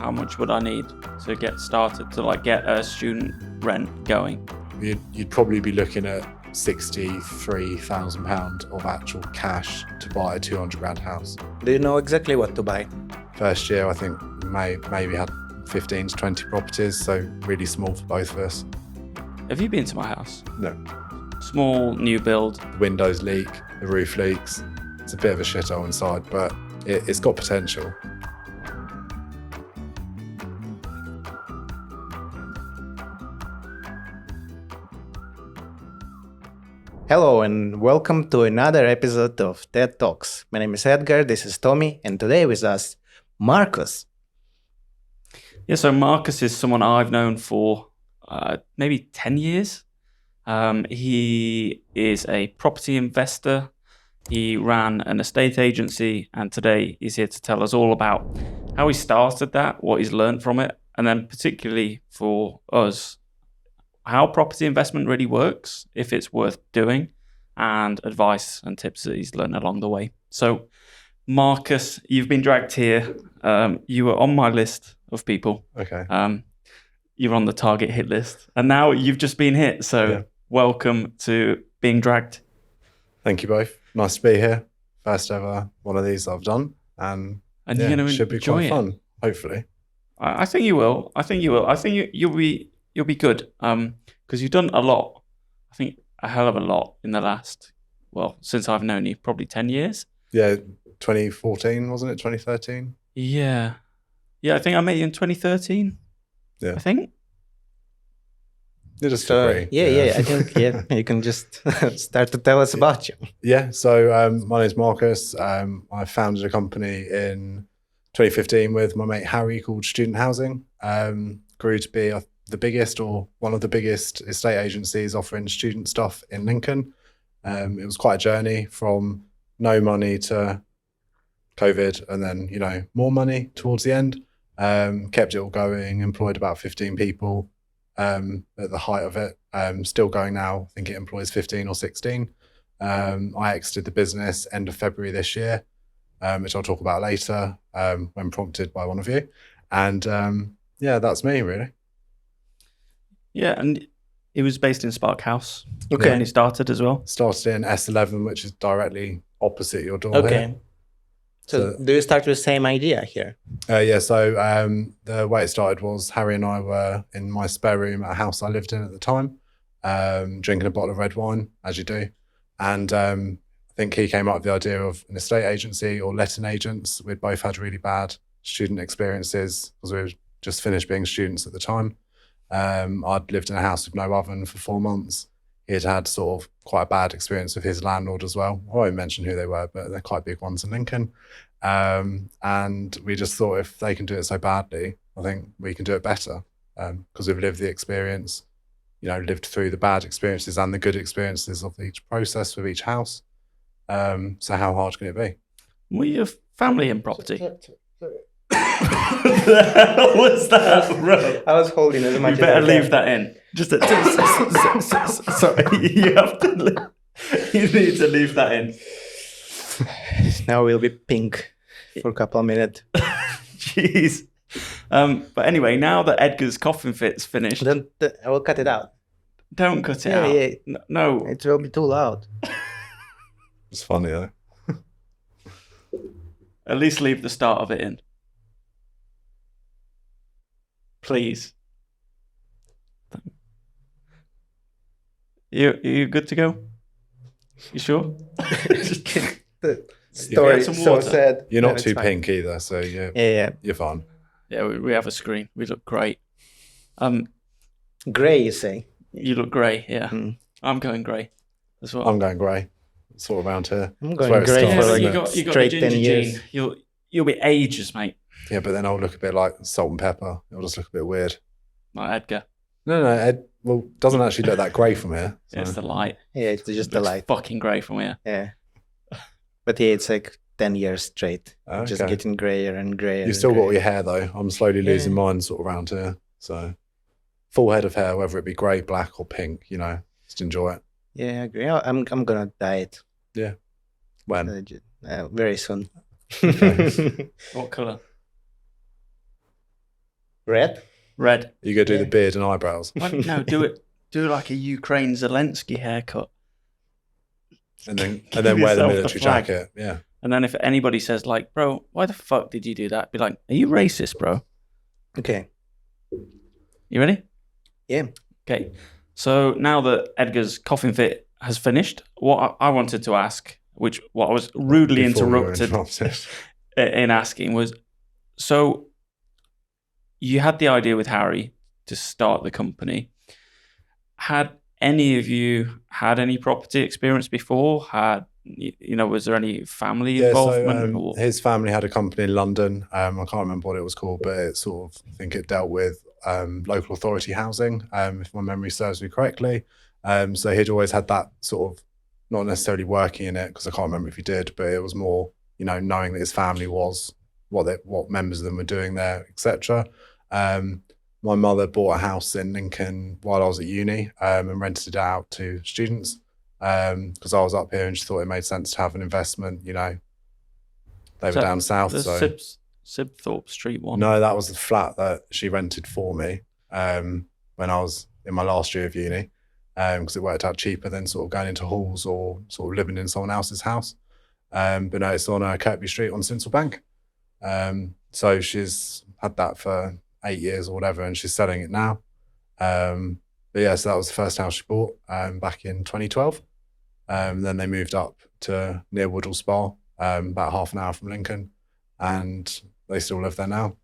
how much would I need to get started to like get a student rent going? You'd probably be looking at £63,000 of actual cash to buy a 200 grand house. Do you know exactly what to buy? First year, I think maybe had 15 to 20 properties, so really small for both of us. Have you been to my house? No. Small, new build. The windows leak, the roof leaks. It's a bit of a shithole inside, but it's got potential. Hello and welcome to another episode of TED Talks. My name is Edgar, this is Tommy, and today with us, Marcus. Yeah, so Marcus is someone I've known for maybe 10 years. He is a property investor. He ran an estate agency, and today he's here to tell us all about how he started that, what he's learned from it, and then particularly for us, how property investment really works, if it's worth doing, and advice and tips that he's learned along the way. So, Marcus, you've been dragged here. You were on my list of people. Okay. You're on the target hit list, and now you've just been hit. So, Welcome to being dragged. Thank you both. Nice to be here. First ever one of these I've done, and you're going to should be enjoy quite fun. Hopefully. I think you will. I think you'll be good. Because you've done a lot. I think a hell of a lot in the last, since I've known you, probably 10 years. Yeah, 2014, wasn't it? 2013? Yeah. Yeah, I think I met you in 2013. Yeah. I think. You're just agree. Yeah, I think, you can just start to tell us about you. Yeah, so my name's Marcus. I founded a company in 2015 with my mate Harry called Student Housing. Grew to be the biggest or one of the biggest estate agencies offering student stuff in Lincoln. It was quite a journey from no money to COVID and then, more money towards the end. Kept it all going, employed about 15 people at the height of it. Still going now. I think it employs 15 or 16. I exited the business end of February this year, which I'll talk about later when prompted by one of you. And that's me really. Yeah, and it was based in Spark House. Okay. When he started as well. Started in S11, which is directly opposite your door. Okay. Here. So do you start with the same idea here? So the way it started was Harry and I were in my spare room at a house I lived in at the time, drinking a bottle of red wine, as you do. And I think he came up with the idea of an estate agency or letting agents. We'd both had really bad student experiences because we were just finished being students at the time. I'd lived in a house with no oven for 4 months. He'd had sort of quite a bad experience with his landlord as well. I won't mention who they were, but they're quite big ones in Lincoln. And we just thought if they can do it so badly, I think we can do it better because we've lived the experience, lived through the bad experiences and the good experiences of each process with each house. So how hard can it be? Were you a family in property? What the hell was that, bro? I was holding it. You better leave that in. Sorry, you have to you need to leave that in. Now we'll be pink for a couple of minutes. Jeez. But anyway, now that Edgar's coughing fit's finished. I will cut it out. Don't cut it out. Yeah. No. It will be too loud. It's funny though. At least leave the start of it in. Please. You good to go? You sure? The story is so sad. You're not too pink either, so you're fine. Yeah, we have a screen. We look great. Grey, you say? You look grey, yeah. I'm going grey as well. I'm going grey. It's all around here. I'm going grey for like you got the straight ginger 10 years. gene. You'll be ages, mate. Yeah, but then I'll look a bit like salt and pepper. It'll just look a bit weird. Like Edgar. No, Ed. Well, doesn't actually look that grey from here. So. Yeah, it's the light. Yeah, it's just the light. Fucking grey from here. Yeah. But yeah, it's like 10 years straight. Okay. Just getting grayer and grayer. You've still got all your hair though. I'm slowly losing mine sort of around here. So full head of hair, whether it be grey, black or pink, just enjoy it. Yeah, I agree. I'm gonna dye it. Yeah. When? Very soon. Okay. What colour? Red? Red. You go do the Yeah. beard and eyebrows, No, do it. Do like a Ukraine Zelensky haircut. and then Give wear the yourself the military flag. jacket. Yeah. And then if anybody says like, bro, why the fuck did you do that? Be like, are you racist, bro? Okay. You ready? Yeah. Okay. So now that Edgar's coughing fit has finished, what I wanted to ask, what I was rudely Before we were interrupted in asking was, so you had the idea with Harry to start the company. Had any of you had any property experience before? Was there any family involvement? So his family had a company in London. I can't remember what it was called, but it sort of, I think it dealt with local authority housing, if my memory serves me correctly. So he'd always had that sort of, not necessarily working in it, because I can't remember if he did, but it was more, knowing that his family was, what members of them were doing there, etc. My mother bought a house in Lincoln while I was at uni and rented it out to students because I was up here and she thought it made sense to have an investment. They were down south. The Sibthorpe Street one? No, that was the flat that she rented for me when I was in my last year of uni because it worked out cheaper than sort of going into halls or sort of living in someone else's house. But no, it's on Kirkby Street on Sinsel Bank. So she's had that for 8 years or whatever, and she's selling it now. But yeah, so that was the first house she bought back in 2012. Then they moved up to near Woodall Spa, about half an hour from Lincoln, and they still live there now.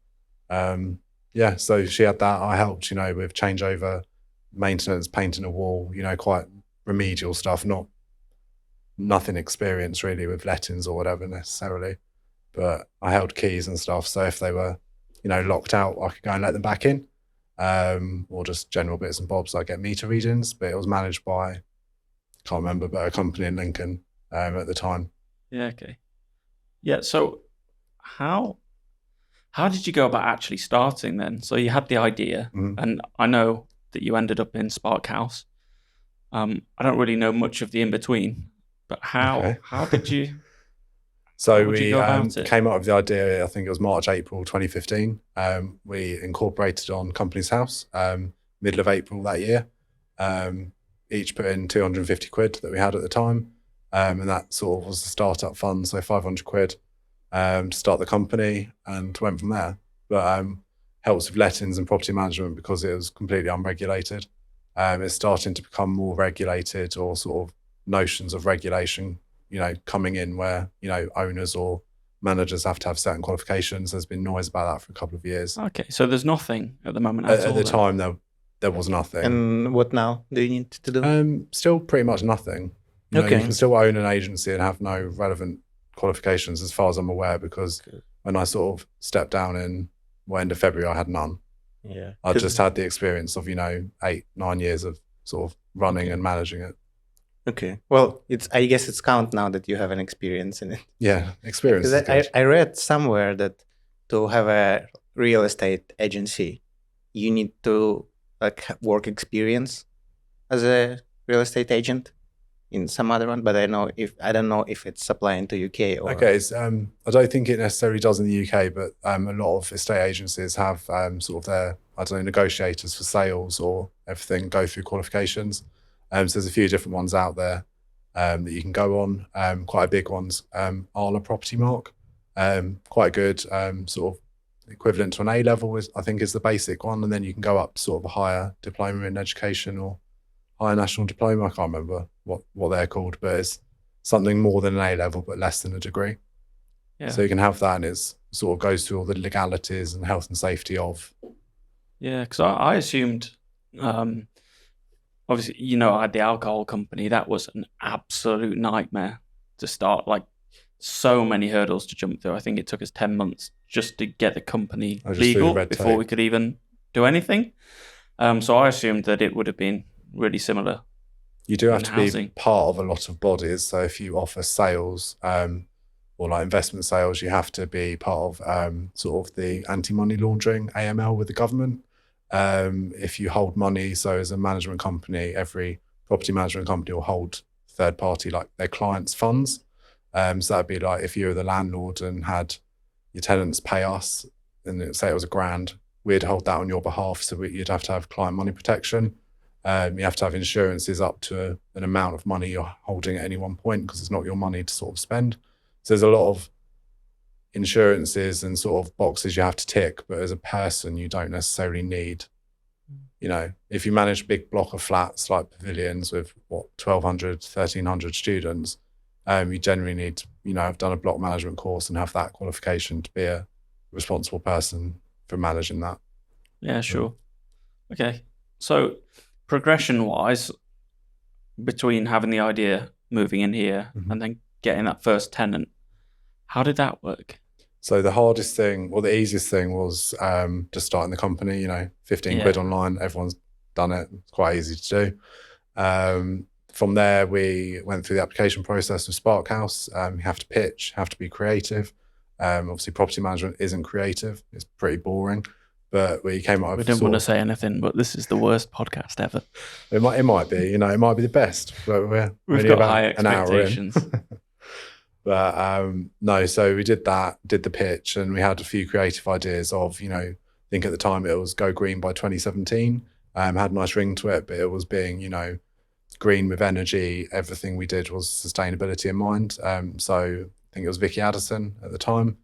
Yeah, so she had that. I helped, with changeover, maintenance, painting a wall, quite remedial stuff, nothing experience really with lettings or whatever necessarily. But I held keys and stuff, so if they were locked out, I could go and let them back in, or just general bits and bobs. I get meter readings, but it was managed by, can't remember, but a company in Lincoln at the time. Yeah. Okay. Yeah. So how did you go about actually starting then? So you had the idea, and I know that you ended up in Spark House. I don't really know much of the in between, but how did you? So we came up with the idea, I think it was March, April 2015. We incorporated on Company's House, middle of April that year. Each put in 250 quid that we had at the time. And that sort of was the startup fund, so 500 quid to start the company, and went from there. But helps with lettings and property management because it was completely unregulated. It's starting to become more regulated, or sort of notions of regulation coming in where, owners or managers have to have certain qualifications. There's been noise about that for a couple of years. Okay, so there's nothing at the moment at the time, there was nothing. And what now do you need to do? Still pretty much nothing. You can still own an agency and have no relevant qualifications as far as I'm aware, because when I sort of stepped down in end of February, I had none. Yeah. I just had the experience of, 8-9 years of sort of running and managing it. Okay. Well, I guess it's count now that you have an experience in it. Yeah, experience is good. I read somewhere that to have a real estate agency, you need to work experience as a real estate agent in some other one, but I don't know if it's applying to UK or. Okay, I don't think it necessarily does in the UK, but a lot of estate agencies have sort of their, negotiators for sales or everything go through qualifications. So there's a few different ones out there that you can go on. Quite a big ones, Arla Property Mark, quite good, sort of equivalent to an A level I think is the basic one, and then you can go up sort of a higher diploma in education or higher national diploma. I can't remember what they're called, but it's something more than an A level but less than a degree. Yeah. So you can have that, and it's sort of goes through all the legalities and health and safety of. Yeah, because I assumed. Obviously, I had the alcohol company. That was an absolute nightmare to start. Like, so many hurdles to jump through. I think it took us 10 months just to get the company legal before we could even do anything. So I assumed that it would have been really similar. You do have to be part of a lot of bodies. So if you offer sales or like investment sales, you have to be part of sort of the anti-money laundering, AML, with the government. If you hold money, so as a management company, every property management company will hold third party, like their clients' funds. So that'd be like if you were the landlord and had your tenants pay us, and say it was £1,000, we'd hold that on your behalf. So you'd have to have client money protection. You have to have insurances up to an amount of money you're holding at any one point, because it's not your money to sort of spend. So there's a lot of insurances and sort of boxes you have to tick, but as a person, you don't necessarily need. You know, if you manage a big block of flats like pavilions with 1,200, 1,300 students, you generally need to, have done a block management course and have that qualification to be a responsible person for managing that. Yeah, sure. Okay. So progression-wise, between having the idea, moving in here, and then getting that first tenant, how did that work? So the hardest thing, or the easiest thing, was just starting the company. 15 quid online, everyone's done it. It's quite easy to do. From there, we went through the application process with Spark House. You have to pitch, have to be creative. Obviously, property management isn't creative. It's pretty boring. But we came up with... We didn't want to say anything, but this is the worst podcast ever. It might be, it might be the best. But we've got high expectations. But no, so we did that, did the pitch, and we had a few creative ideas of, I think at the time it was Go Green by 2017. Had a nice ring to it, but it was being, green with energy. Everything we did was sustainability in mind. So I think it was Vicky Addison at the time.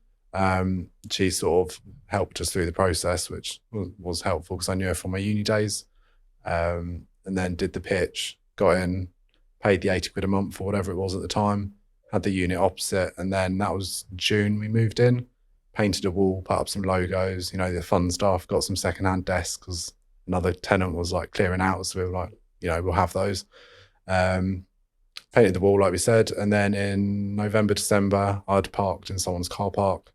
She sort of helped us through the process, which was helpful because I knew her from my uni days. And then did the pitch, got in, paid the 80 quid a month or whatever it was at the time, had the unit opposite, and then that was June we moved in, painted a wall, put up some logos, the fun stuff, got some secondhand desks because another tenant was like clearing out, so we were like, we'll have those. Painted the wall like we said, and then in November, December, I'd parked in someone's car park,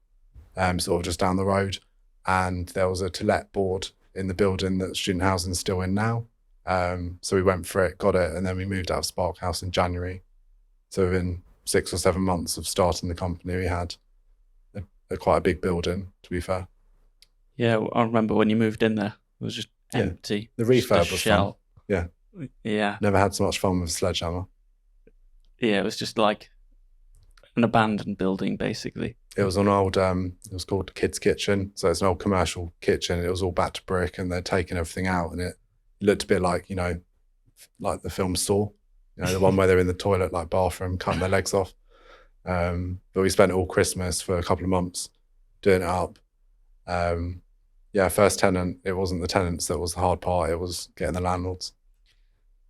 sort of just down the road, and there was a to let board in the building that student housing's still in now. So we went for it, got it, and then we moved out of Spark House in January. So within 6 or 7 months of starting the company, we had quite a big building, to be fair. Yeah, I remember when you moved in there, it was just empty. The refurb was fun. Yeah. Never had so much fun with a sledgehammer. Yeah, it was just like an abandoned building, basically. It was an old, it was called Kids Kitchen. So it's an old commercial kitchen. It was all back to brick, and they'd taken everything out, and it looked a bit like, like the film Saw. The one where they're in the toilet, like bathroom, cutting their legs off. But we spent all Christmas for a couple of months doing it up. First tenant, it wasn't the tenants that was the hard part. It was getting the landlords.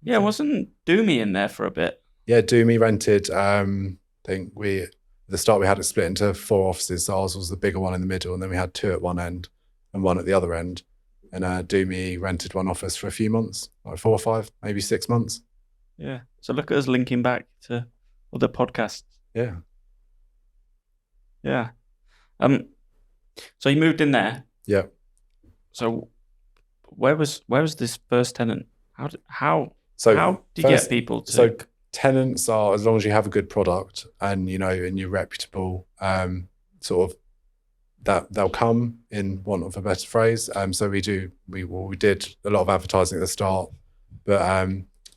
Yeah, wasn't Doomy in there for a bit? Yeah, Doomy rented. I think at the start we had it split into 4 offices. So ours was the bigger one in the middle, and then we had 2 at one end and 1 at the other end. And Doomy rented 1 office for a few months, like 4 or 5, maybe 6 months. Yeah. So look at us linking back to other podcasts. Yeah. Yeah. So you moved in there. Yeah. So where was this first tenant? How do you get people to? So tenants are, as long as you have a good product and and you're reputable, sort of that they'll come, in want of a better phrase. So we did a lot of advertising at the start, but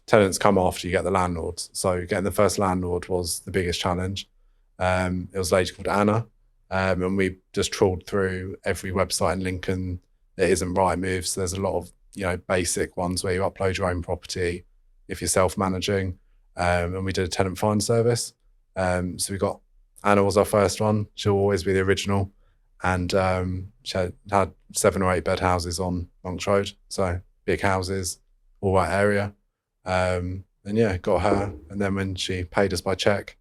tenants come after you get the landlords. So getting the first landlord was the biggest challenge. It was a lady called Anna, and we just trawled through every website in Lincoln that isn't Rightmove. So there's a lot of basic ones where you upload your own property if you're self-managing, and we did a tenant find service. So we got Anna was our first one. She'll always be the original, and she had 7 or 8 bed houses on Monks Road, so big houses, all right area. And got her. And then when she paid us by check,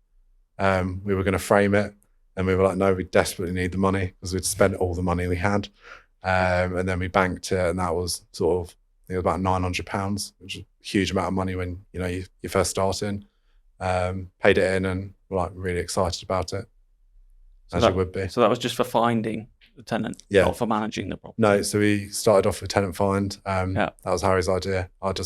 we were going to frame it, and we were like, no, we desperately need the money because we'd spent all the money we had. And then we banked it, and that was sort of, I think it was about £900, which is a huge amount of money when you're first starting. Paid it in, and we're like really excited about it, as you would be. So that was just for finding the tenant, not for managing the property. No, so we started off with tenant find. That was Harry's idea. What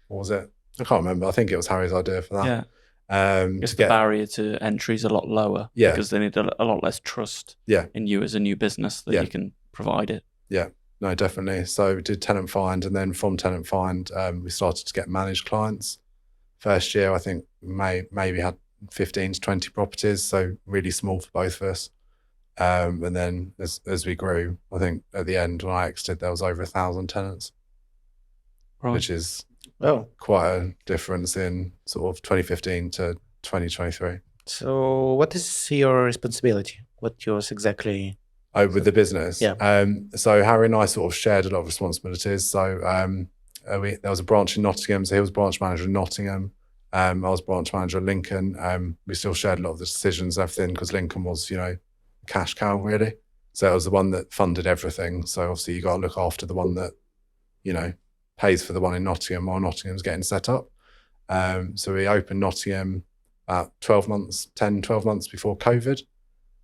was it? I can't remember. I think it was Harry's idea for that. Yeah. I guess the barrier to entry is a lot lower because they need a lot less trust in you as a new business that you can provide it. Yeah, no, definitely. So we did tenant find, and then from tenant find, we started to get managed clients. First year, I think maybe had 15 to 20 properties, so really small for both of us. And then as we grew, I think at the end when I exited, there was over 1,000 tenants, Right. which is Oh, quite a difference in sort of 2015 to 2023. so what is your responsibility? What yours exactly? Oh, with the business. Yeah. So Harry and I sort of shared a lot of responsibilities. So there was a branch in Nottingham. So he was branch manager in Nottingham. I was branch manager in Lincoln. We still shared a lot of the decisions and everything because Lincoln was, cash cow really. So it was the one that funded everything. So obviously you got to look after the one that, pays for the one in Nottingham while Nottingham's getting set up. So we opened Nottingham about 12 months before COVID.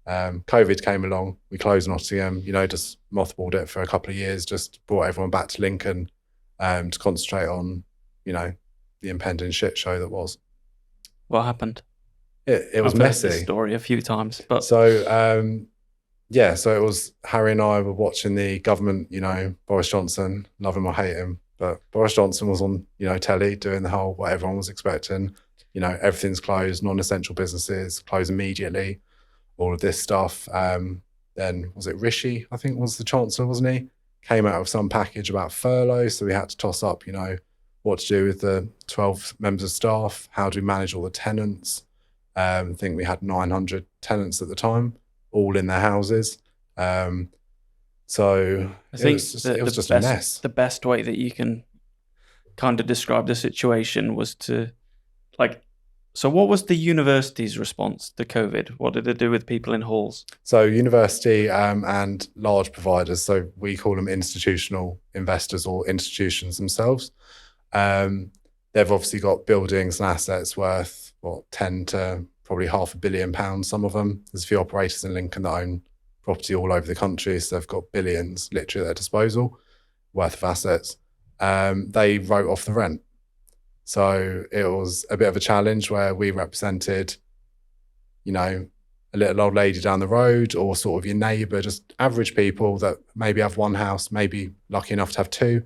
COVID came along, we closed Nottingham, just mothballed it for a couple of years, just brought everyone back to Lincoln to concentrate on, the impending shit show that was. What happened? It was I've messy. heard this story a few times, but So, so it was Harry and I were watching the government, Boris Johnson, love him or hate him, but Boris Johnson was on, telly doing the whole, what everyone was expecting, everything's closed, non-essential businesses close immediately. All of this stuff. Then was it Rishi, I think was the Chancellor, wasn't he? Came out with some package about furlough. So we had to toss up, what to do with the 12 members of staff. How do we manage all the tenants? I think we had 900 tenants at the time, all in their houses. So I think it was just a mess. The best way that you can kind of describe the situation was to so what was the university's response to COVID? What did it do with people in halls? So university and large providers, so we call them institutional investors or institutions themselves. They've obviously got buildings and assets worth, 10 to probably £500 million, some of them. There's a few operators in Lincoln that own property all over the country, so they've got billions literally at their disposal worth of assets. They wrote off the rent. So it was a bit of a challenge where we represented, a little old lady down the road or sort of your neighbour, just average people that maybe have one house, maybe lucky enough to have two.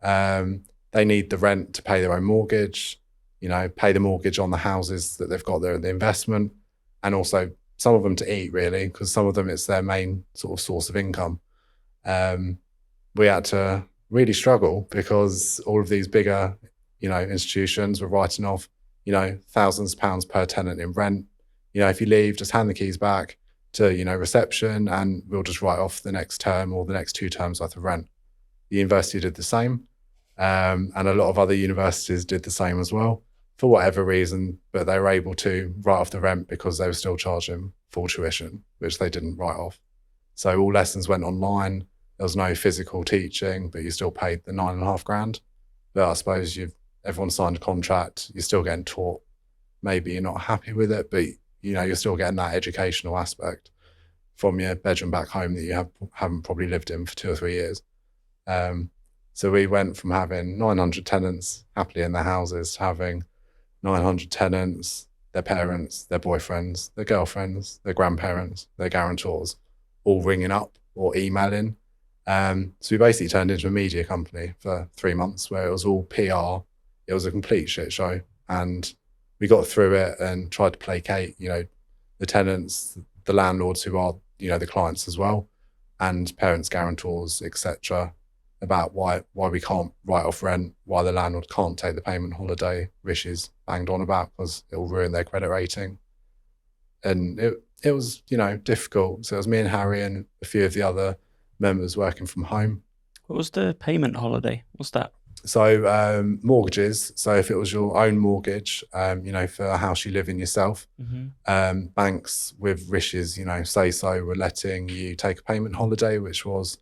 They need the rent to pay their own mortgage, pay the mortgage on the houses that they've got there, the investment, and also some of them to eat really, because some of them it's their main sort of source of income. We had to really struggle because all of these bigger institutions were writing off, thousands of pounds per tenant in rent. If you leave, just hand the keys back to, reception and we'll just write off the next term or the next 2 terms worth of rent. The university did the same. And a lot of other universities did the same as well for whatever reason, but they were able to write off the rent because they were still charging full tuition, which they didn't write off. So all lessons went online. There was no physical teaching, but you still paid the $9,500. But I suppose everyone signed a contract, you're still getting taught. Maybe you're not happy with it, but you're still getting that educational aspect from your bedroom back home that you haven't probably lived in for 2 or 3 years. So we went from having 900 tenants happily in their houses to having 900 tenants, their parents, their boyfriends, their girlfriends, their grandparents, their guarantors, all ringing up or emailing. So we basically turned into a media company for 3 months where it was all PR. It was a complete shit show, and we got through it and tried to placate, the tenants, the landlords who are, the clients as well, and parents, guarantors, etc., about why we can't write off rent, why the landlord can't take the payment holiday. Rishi's banged on about because it will ruin their credit rating, and it was difficult. So it was me and Harry and a few of the other members working from home. What was the payment holiday? What's that? So mortgages. So if it was your own mortgage, for a house you live in yourself, banks with Rishi's, say so, were letting you take a payment holiday, which was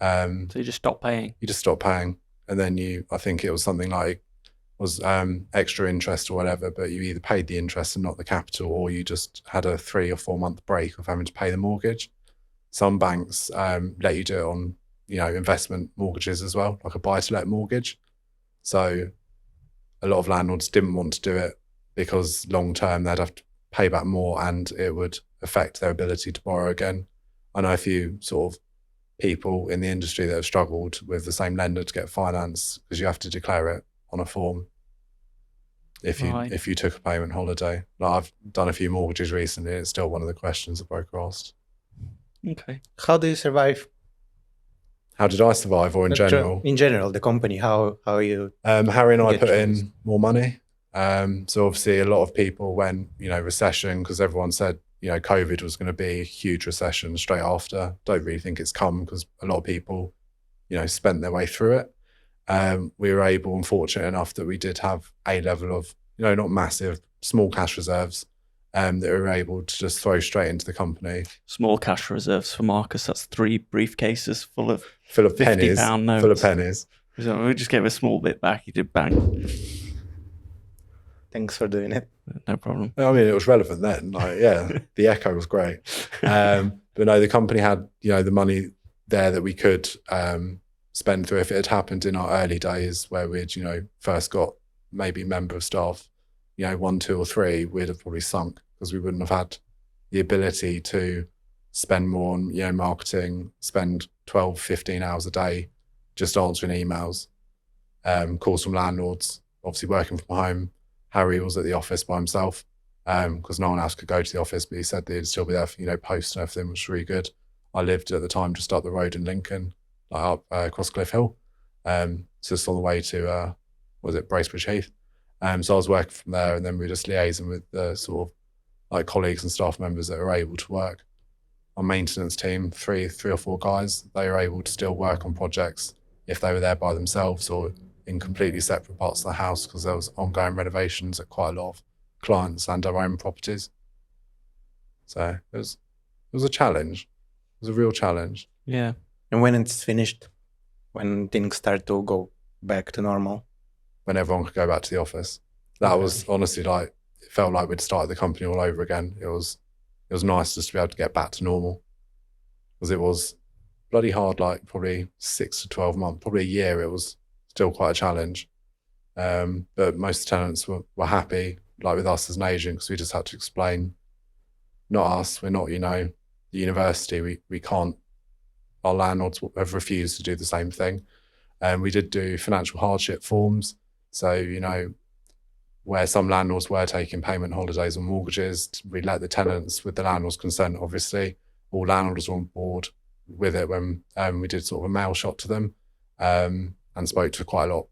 so you just stopped paying. You just stopped paying, and then I think it was something like extra interest or whatever. But you either paid the interest and not the capital, or you just had a 3 or 4 month break of having to pay the mortgage. Some banks let you do it on investment mortgages as well, like a buy-to-let mortgage. So a lot of landlords didn't want to do it because long term they'd have to pay back more and it would affect their ability to borrow again. I know a few sort of people in the industry that have struggled with the same lender to get finance because you have to declare it on a form if you took a payment holiday. Like I've done a few mortgages recently, it's still one of the questions the broker asked. Okay. How do you survive? How did I survive, or in general? In general, the company. How you? Harry and I Get put jobs. in more money. So obviously a lot of people when, recession, because everyone said, COVID was going to be a huge recession straight after. Don't really think it's come because a lot of people, spent their way through it. We were able and fortunate enough that we did have a level of, not massive, small cash reserves that we were able to just throw straight into the company. Small cash reserves for Marcus. That's 3 briefcases full of pennies. £50 notes. Full of pennies. So we just gave a small bit back. He did bang. Thanks for doing it. No problem. I mean, it was relevant then. The echo was great. But no, the company had, the money there that we could spend through. If it had happened in our early days where we'd, first got maybe member of staff, 1, 2 or 3, we'd have probably sunk because we wouldn't have had the ability to spend more on, marketing, spend 12, 15 hours a day just answering emails, calls from landlords, obviously working from home. Harry was at the office by himself because no one else could go to the office, but he said that he'd still be there for, posts and everything, which was really good. I lived at the time just up the road in Lincoln, up across Cliff Hill, just on the way to, Bracebridge Heath. So I was working from there, and then we were just liaising with the sort of like colleagues and staff members that are able to work. Our maintenance team, 3 or 4 guys, they were able to still work on projects if they were there by themselves or in completely separate parts of the house because there was ongoing renovations at quite a lot of clients and our own properties. So it was a challenge. It was a real challenge. Yeah. And when it's finished, when things start to go back to normal, when everyone could go back to the office, that was honestly it felt like we'd started the company all over again. It was nice just to be able to get back to normal because it was bloody hard, like probably 6 to 12 months, probably a year. It was still quite a challenge. But most tenants were happy, like with us as an agent, because we just had to explain, not us, we're not, the university, we can't, our landlords have refused to do the same thing. We did do financial hardship forms. So, where some landlords were taking payment holidays on mortgages, we let the tenants, with the landlord's consent, obviously, all landlords were on board with it when we did sort of a mail shot to them and spoke to quite a lot,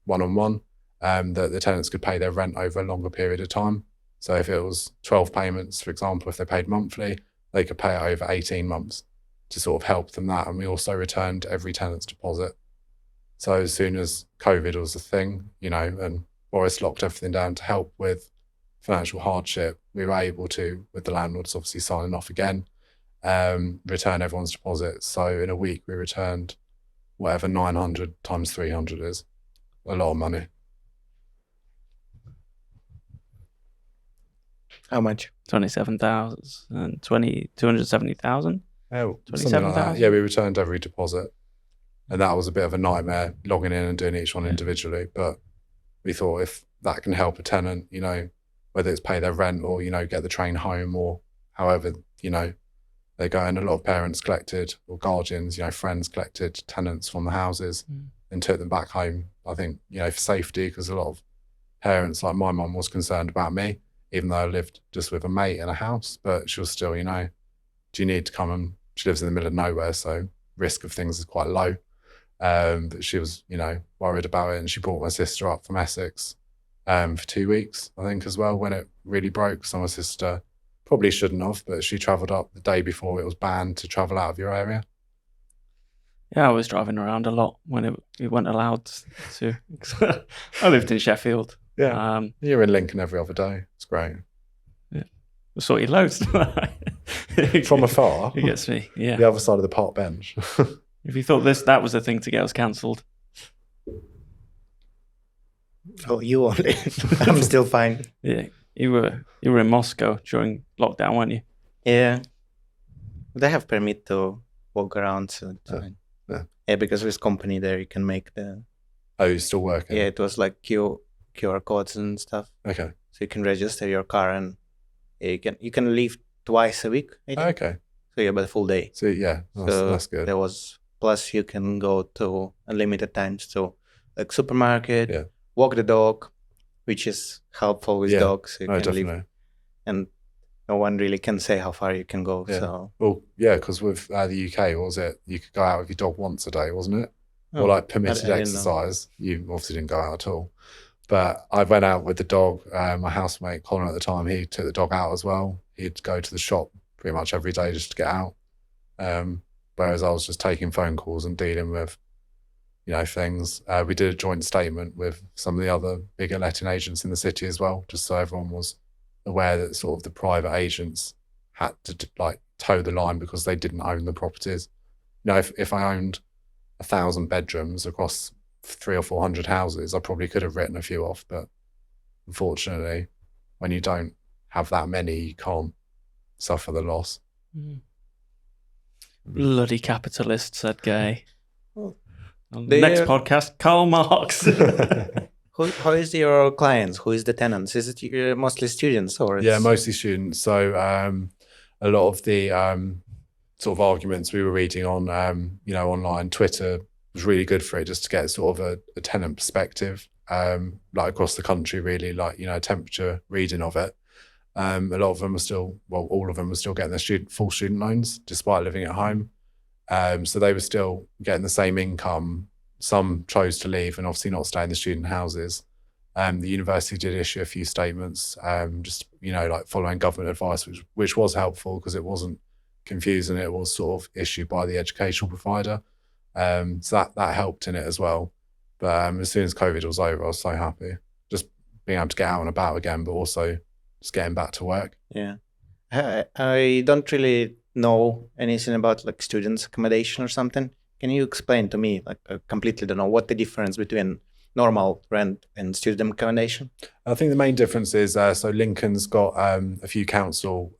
one-on-one, that the tenants could pay their rent over a longer period of time. So if it was 12 payments, for example, if they paid monthly, they could pay it over 18 months to sort of help them that. And we also returned every tenant's deposit. So as soon as COVID was a thing, and Boris locked everything down to help with financial hardship, we were able to, with the landlords obviously signing off again, return everyone's deposits. So in a week, we returned whatever 900 times 300 is. A lot of money. How much? 27,000, 270,000. Oh, 27,000. Yeah, we returned every deposit. And that was a bit of a nightmare, logging in and doing each one individually. But we thought if that can help a tenant, whether it's pay their rent or, get the train home or however, they go. And a lot of parents collected, or guardians, friends collected tenants from the houses and took them back home. I think, for safety, because a lot of parents, like my mum, was concerned about me, even though I lived just with a mate in a house. But she was still, do you need to come? And she lives in the middle of nowhere, so risk of things is quite low. But she was, worried about it, and she brought my sister up from Essex for 2 weeks, I think, as well, when it really broke. So my sister probably shouldn't have, but she travelled up the day before it was banned to travel out of your area. Yeah, I was driving around a lot when we weren't allowed to. I lived in Sheffield. Yeah, you're in Lincoln every other day. It's great. Yeah, we saw you loads. From afar. It gets me. Yeah, the other side of the park bench. If you thought that was the thing to get us cancelled. Oh, you only. I'm still fine. Yeah, you were in Moscow during lockdown, weren't you? Yeah, they have permit to walk around. So yeah, because there's company there, you can make the. Oh, you're still working? Yeah, it was like QR codes and stuff. Okay. So you can register your car and you can leave twice a week. I think. Okay. So yeah, but a full day. So yeah, that's good. There was. Plus, you can go to unlimited times to like supermarket, walk the dog, which is helpful with dogs. So you can definitely. leave. And no one really can say how far you can go. Yeah. So Well, yeah, because with the UK, what was it? You could go out with your dog once a day, wasn't it? Oh, Or like permitted I didn't know. exercise. You obviously didn't go out at all. But I went out with the dog. My housemate, Colin, at the time, he took the dog out as well. He'd go to the shop pretty much every day just to get out. Whereas I was just taking phone calls and dealing with, things. We did a joint statement with some of the other bigger letting agents in the city as well, just so everyone was aware that sort of the private agents had to toe the line because they didn't own the properties. If I owned 1,000 bedrooms across 300 or 400 houses, I probably could have written a few off, but unfortunately, when you don't have that many, you can't suffer the loss. Bloody capitalist, said Gay. Well, On the next podcast, Karl Marx. How is your clients? Who is the tenants? Is it mostly students or? Yeah, mostly students. So a lot of the sort of arguments we were reading on, online, Twitter was really good for it, just to get sort of a tenant perspective, across the country, really, temperature reading of it. A lot of them are still, all of them were still getting their full student loans despite living at home. So they were still getting the same income. Some chose to leave and obviously not stay in the student houses. The university did issue a few statements, just following government advice, which was helpful because it wasn't confusing. It was sort of issued by the educational provider, so that helped in it as well. But as soon as COVID was over, I was so happy just being able to get out and about again, but also just getting back to work. Yeah, I don't really know anything about students' accommodation or something. Can you explain to me? I completely don't know what the difference between normal rent and student accommodation. I think the main difference is so Lincoln's got a few council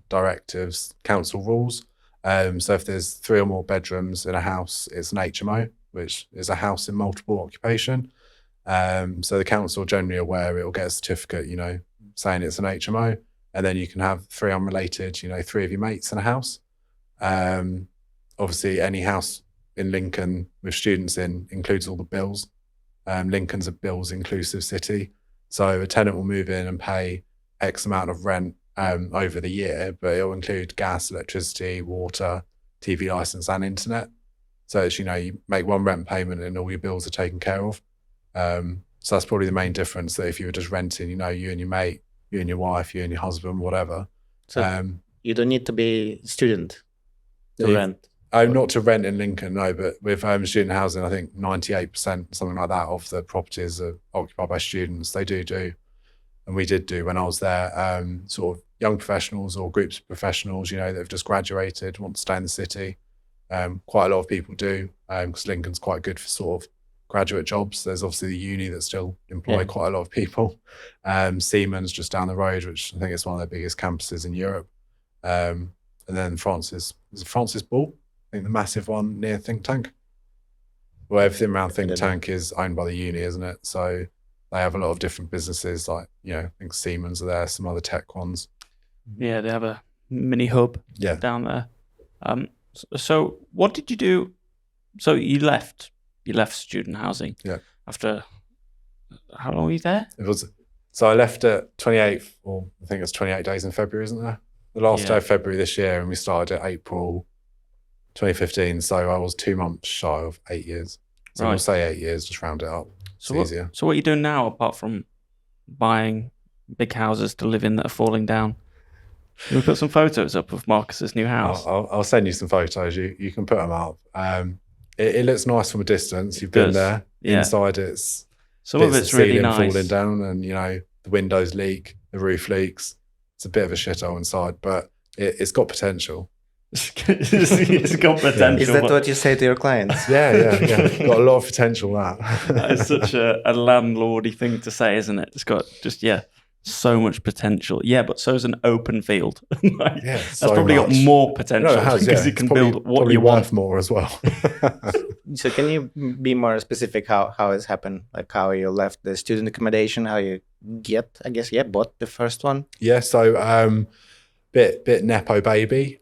directives, council rules. So if there's 3 or more bedrooms in a house, it's an HMO, which is a house in multiple occupation. So the council are generally aware, it'll get a certificate, saying it's an HMO, and then you can have 3 unrelated, 3 of your mates in a house. Obviously, any house in Lincoln with students in includes all the bills. Lincoln's a bills inclusive city. So a tenant will move in and pay X amount of rent over the year, but it'll include gas, electricity, water, TV license and internet. So it's, you make one rent payment and all your bills are taken care of. So that's probably the main difference, that if you were just renting, you and your mate, you and your wife, you and your husband, whatever. So you don't need to be a student to rent. Not to rent in Lincoln, no, but with student housing, I think 98%, something like that, of the properties are occupied by students. They do, and we did do when I was there, sort of young professionals or groups of professionals, that have just graduated, want to stay in the city. Quite a lot of people do, because Lincoln's quite good for sort of graduate jobs. There's obviously the uni that still employ quite a lot of people. Siemens just down the road, which I think is one of their biggest campuses in Europe. And then Francis Ball, I think the massive one near Think Tank. Well, everything around Think Tank is owned by the uni, isn't it? So they have a lot of different businesses, like, I think Siemens are there, some other tech ones. Yeah, they have a mini hub down there. So what did you do? So you left student housing after, how long were you there? So I left at 28th, or I think it's 28 days in February, isn't there? The last day of February this year, and we started at April 2015. So I was 2 months shy of 8 years. So we'll say 8 years, just round it up. It's easier. So what are you doing now, apart from buying big houses to live in that are falling down? Can we put some photos up of Marcus's new house? I'll send you some photos. You can put them up. It looks nice from a distance. You've been there. Yeah. Inside, it's some of it's really nice. Falling down, and the windows leak, the roof leaks. It's a bit of a shithole inside, but it's got potential. It's got potential. Is that what you say to your clients? Yeah. Got a lot of potential. That is such a landlordy thing to say, isn't it? It's got just so much potential. Yeah, but so is an open field. That's probably got more potential because you can build what you want more as well. So can you be more specific how it's happened? Like how you left the student accommodation, how you bought the first one? Yeah, so bit nepo baby,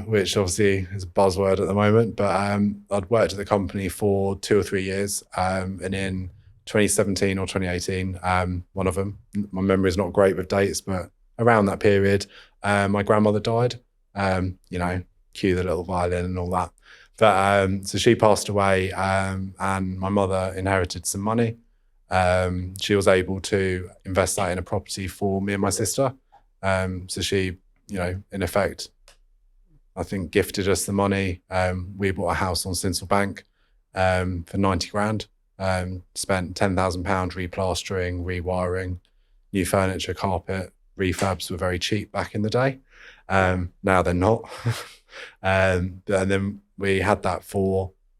which obviously is a buzzword at the moment, but I'd worked at the company for 2 or 3 years, and in 2017 or 2018, one of them, my memory is not great with dates, but around that period, My grandmother died, you know, cue the little violin and all that. But so she passed away, and my mother inherited some money. She was able to invest that in a property for me and my sister. So she, you know, in effect, I think gifted us the money. We bought a house on Sinsel Bank for 90 grand. Spent £10,000 replastering, rewiring, new furniture, carpet. Refurbs were very cheap back in the day. Now they're not. And then we had that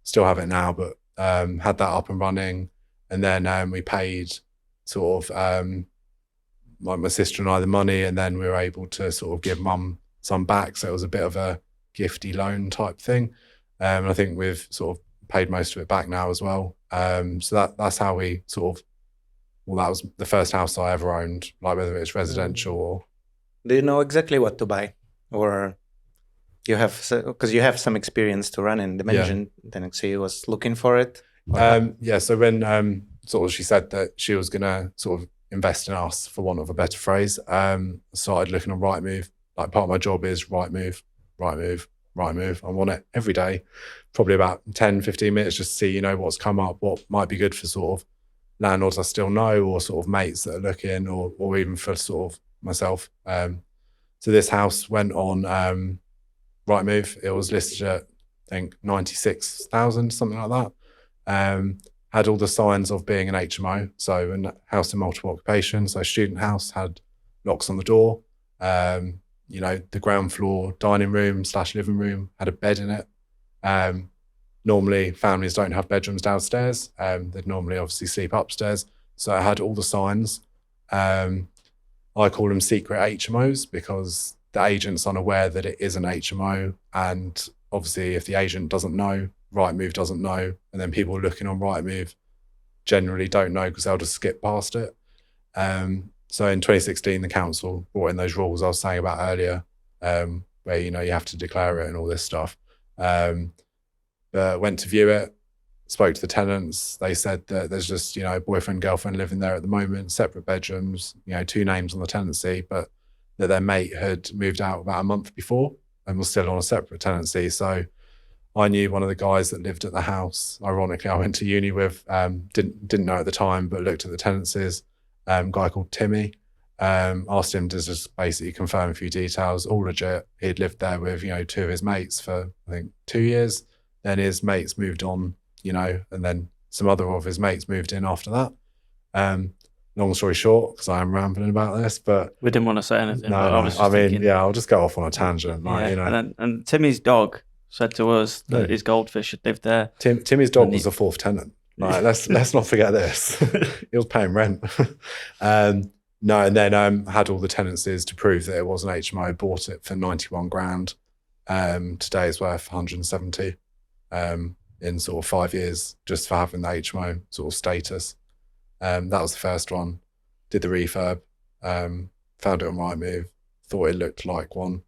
still have it now, but had that up and running. And then we paid sort of my sister and I the money, and then we were able to sort of give mum some back. So it was a bit of a gifty loan type thing. And I think we've sort of paid most of it back now as well. So that's how we sort of, well, that was the first house I ever owned, like whether it's residential or. Do you know exactly what to buy, or you have, because you have some experience to run in the management tenancy, was looking for it? Yeah. So when sort of she said that she was gonna sort of invest in us, for want of a better phrase, started looking on Rightmove. Like part of my job is Rightmove. I'm on it every day, probably about 10, 15 minutes, just to see, you know, what's come up, what might be good for sort of landlords I still know, or sort of mates that are looking, or even for sort of myself. So this house went on Rightmove. It was listed at, I think, 96,000, something like that. Had all the signs of being an HMO, so a house in multiple occupation. So student house, had locks on the door. You know, the ground floor dining room / living room had a bed in it. Normally families don't have bedrooms downstairs. They'd normally obviously sleep upstairs. So I had all the signs. I call them secret HMOs because the agent's unaware that it is an HMO. And obviously if the agent doesn't know, Rightmove doesn't know, and then people looking on Rightmove generally don't know because they'll just skip past it. So in 2016, the council brought in those rules I was saying about earlier, where, you know, you have to declare it and all this stuff. Went to view it, spoke to the tenants. They said that there's just, you know, boyfriend, girlfriend living there at the moment, separate bedrooms, you know, 2 names on the tenancy, but that their mate had moved out about a month before and was still on a separate tenancy. So I knew one of the guys that lived at the house. Ironically, I went to uni with, didn't know at the time, but looked at the tenancies. Guy called Timmy. Asked him to just basically confirm a few details, all legit. He'd lived there with, you know, 2 of his mates for, I think, 2 years. Then his mates moved on, you know, and then some other of his mates moved in after that. Long story short, because I am rambling about this, but We didn't want to say anything. no, but I was just I mean, thinking, yeah, I'll just go off on a tangent, like, yeah. you know. And Timmy's dog said to us that Yeah. his goldfish had lived there. Timmy's dog And was the 4th tenant. Like, let's not forget this. He was paying rent. No, and then had all the tenancies to prove that it was an HMO. Bought it for 91 grand. Today is worth 170 in sort of 5 years, just for having the HMO sort of status. That was the first one. Did the refurb. Found it on Rightmove. Thought it looked like one.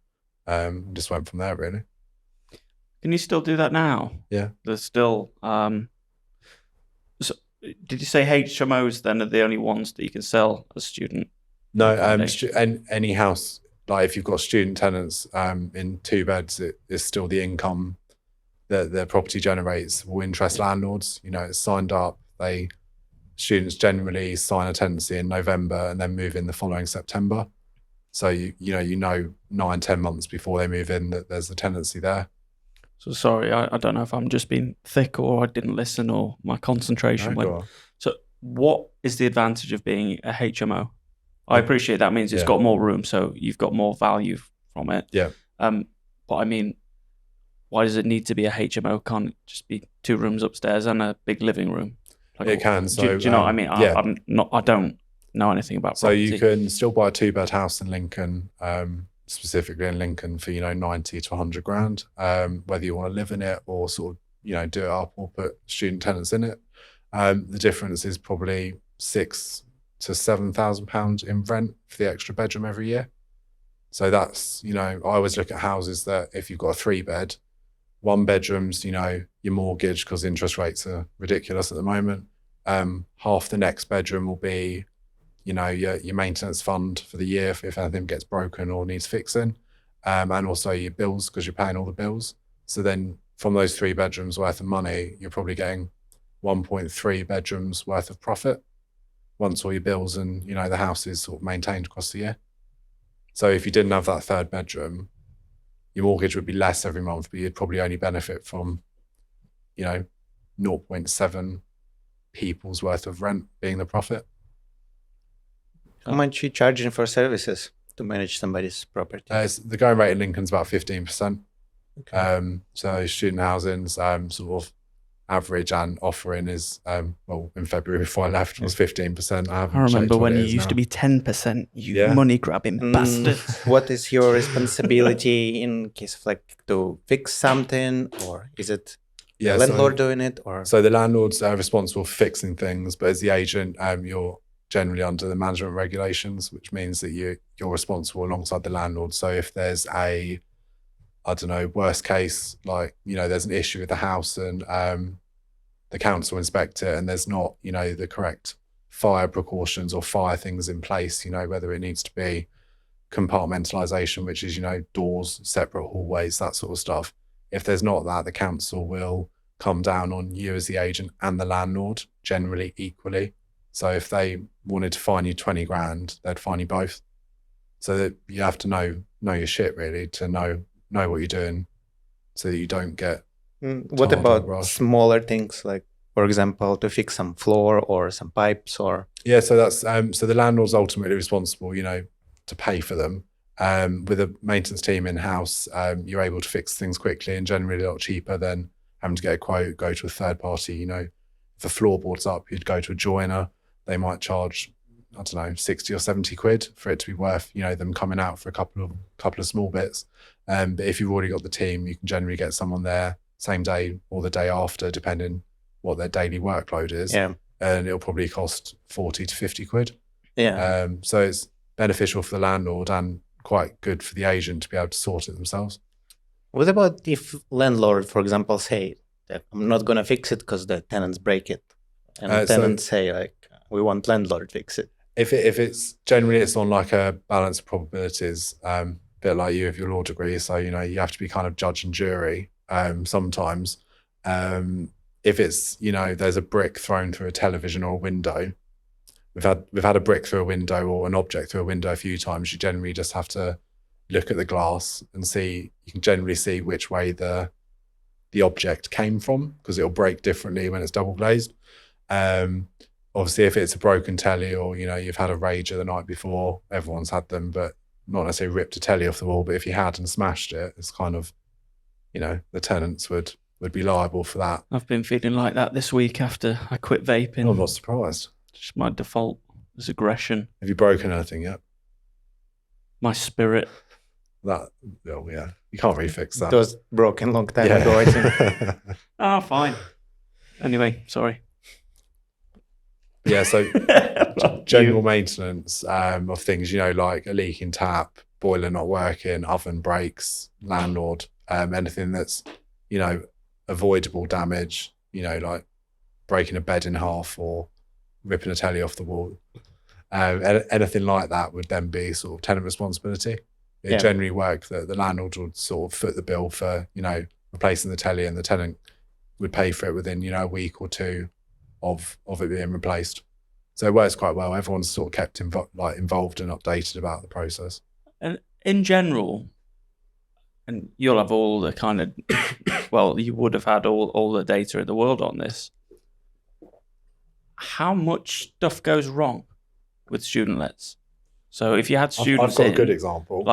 Just went from there, really. Can you still do that now? Yeah. There's still. So, did you say HMOs then are the only ones that you can sell as student? No, accommodation? any house, like if you've got student tenants in 2 beds, it is still the income that the property generates will interest landlords. You know, it's signed up. Students generally sign a tenancy in November and then move in the following September. So you know 9-10 months before they move in that there's a tenancy there. So sorry, I don't know if I'm just being thick or I didn't listen or my concentration No, went. go on. So what is the advantage of being a HMO? I appreciate that means it's Yeah. got more room, so you've got more value from it. Yeah. But I mean, why does it need to be a HMO? Can't it just be 2 rooms upstairs and a big living room? Like, It can. do So you know what I mean? yeah. I don't know anything about So property. you can still buy a 2-bed house in Lincoln, specifically in Lincoln, for 90 to 100 grand. Whether you want to live in it or sort of do it up or put student tenants in it. The difference is probably £6,000 to £7,000 in rent for the extra bedroom every year. So that's I always look at houses that if you've got a 3-bed, 1 bedroom's your mortgage because interest rates are ridiculous at the moment. Half the next bedroom will be your maintenance fund for the year if anything gets broken or needs fixing, and also your bills because you're paying all the bills. So then from those 3 bedrooms worth of money, you're probably getting 1.3 bedrooms worth of profit once all your bills and the house is sort of maintained across the year. So if you didn't have that 3rd bedroom, your mortgage would be less every month, but you'd probably only benefit from 0.7 people's worth of rent being the profit. How much are you charging for services to manage somebody's property? The going rate in Lincoln's about 15%. Okay. So student housing's sort of average and offering is, in February before I left was 15%. I remember when it used to be 10%, you money grabbing bastard. What is your responsibility in case of to fix something, or is it the landlord doing it? Or so the landlord's responsible for fixing things, but as the agent, you're generally under the management regulations, which means that you're responsible alongside the landlord. So if there's worst case, there's an issue with the house and the council inspect it and there's not, the correct fire precautions or fire things in place, whether it needs to be compartmentalization, which is, doors, separate hallways, that sort of stuff. If there's not that, the council will come down on you as the agent and the landlord, generally equally. So if they wanted to fine you 20 grand, they'd fine you both. So that you have to know your shit really to know what you're doing so that you don't get what about smaller things, like for example to fix some floor or some pipes? Or so that's so the landlord's ultimately responsible to pay for them. With a maintenance team in-house, you're able to fix things quickly and generally a lot cheaper than having to get a quote, go to a third party. If the floorboard's up, you'd go to a joiner. They might charge 60 or 70 quid for it to be worth them coming out for a couple of small bits. But if you've already got the team, you can generally get someone there same day or the day after, depending what their daily workload is. And it'll probably cost 40 to 50 quid. So it's beneficial for the landlord and quite good for the agent to be able to sort it themselves. What about if landlord, for example, say that I'm not going to fix it because the tenants break it, and tenants say we want landlord fix it? If it's generally it's on a balance of probabilities, a bit like you with your law degree. So you have to be kind of judge and jury sometimes. If it's there's a brick thrown through a television or a window, we've had a brick through a window or an object through a window a few times. You generally just have to look at the glass and see. You can generally see which way the object came from because it'll break differently when it's double glazed. Obviously, if it's a broken telly or you've had a rager the night before, everyone's had them, but not necessarily ripped a telly off the wall. But if you had and smashed it, it's kind of the tenants would be liable for that. I've been feeling like that this week after I quit vaping. I'm not surprised. Just my default is aggression. Have you broken anything yet? My spirit. You can't really fix that. It was broken long time ago, I think. Oh, fine. Anyway, sorry. Yeah, so general maintenance of things, like a leaking tap, boiler not working, oven breaks, landlord, anything that's, avoidable damage, like breaking a bed in half or ripping a telly off the wall. Anything like that would then be sort of tenant responsibility. It generally worked that the landlord would sort of foot the bill for, replacing the telly, and the tenant would pay for it within, a week or two of it being replaced. So it works quite well. Everyone's sort of kept involved and updated about the process. And in general, and you'll have all the kind of, you would have had all the data in the world on this. How much stuff goes wrong with student lets? So if you had students, I've got a good example.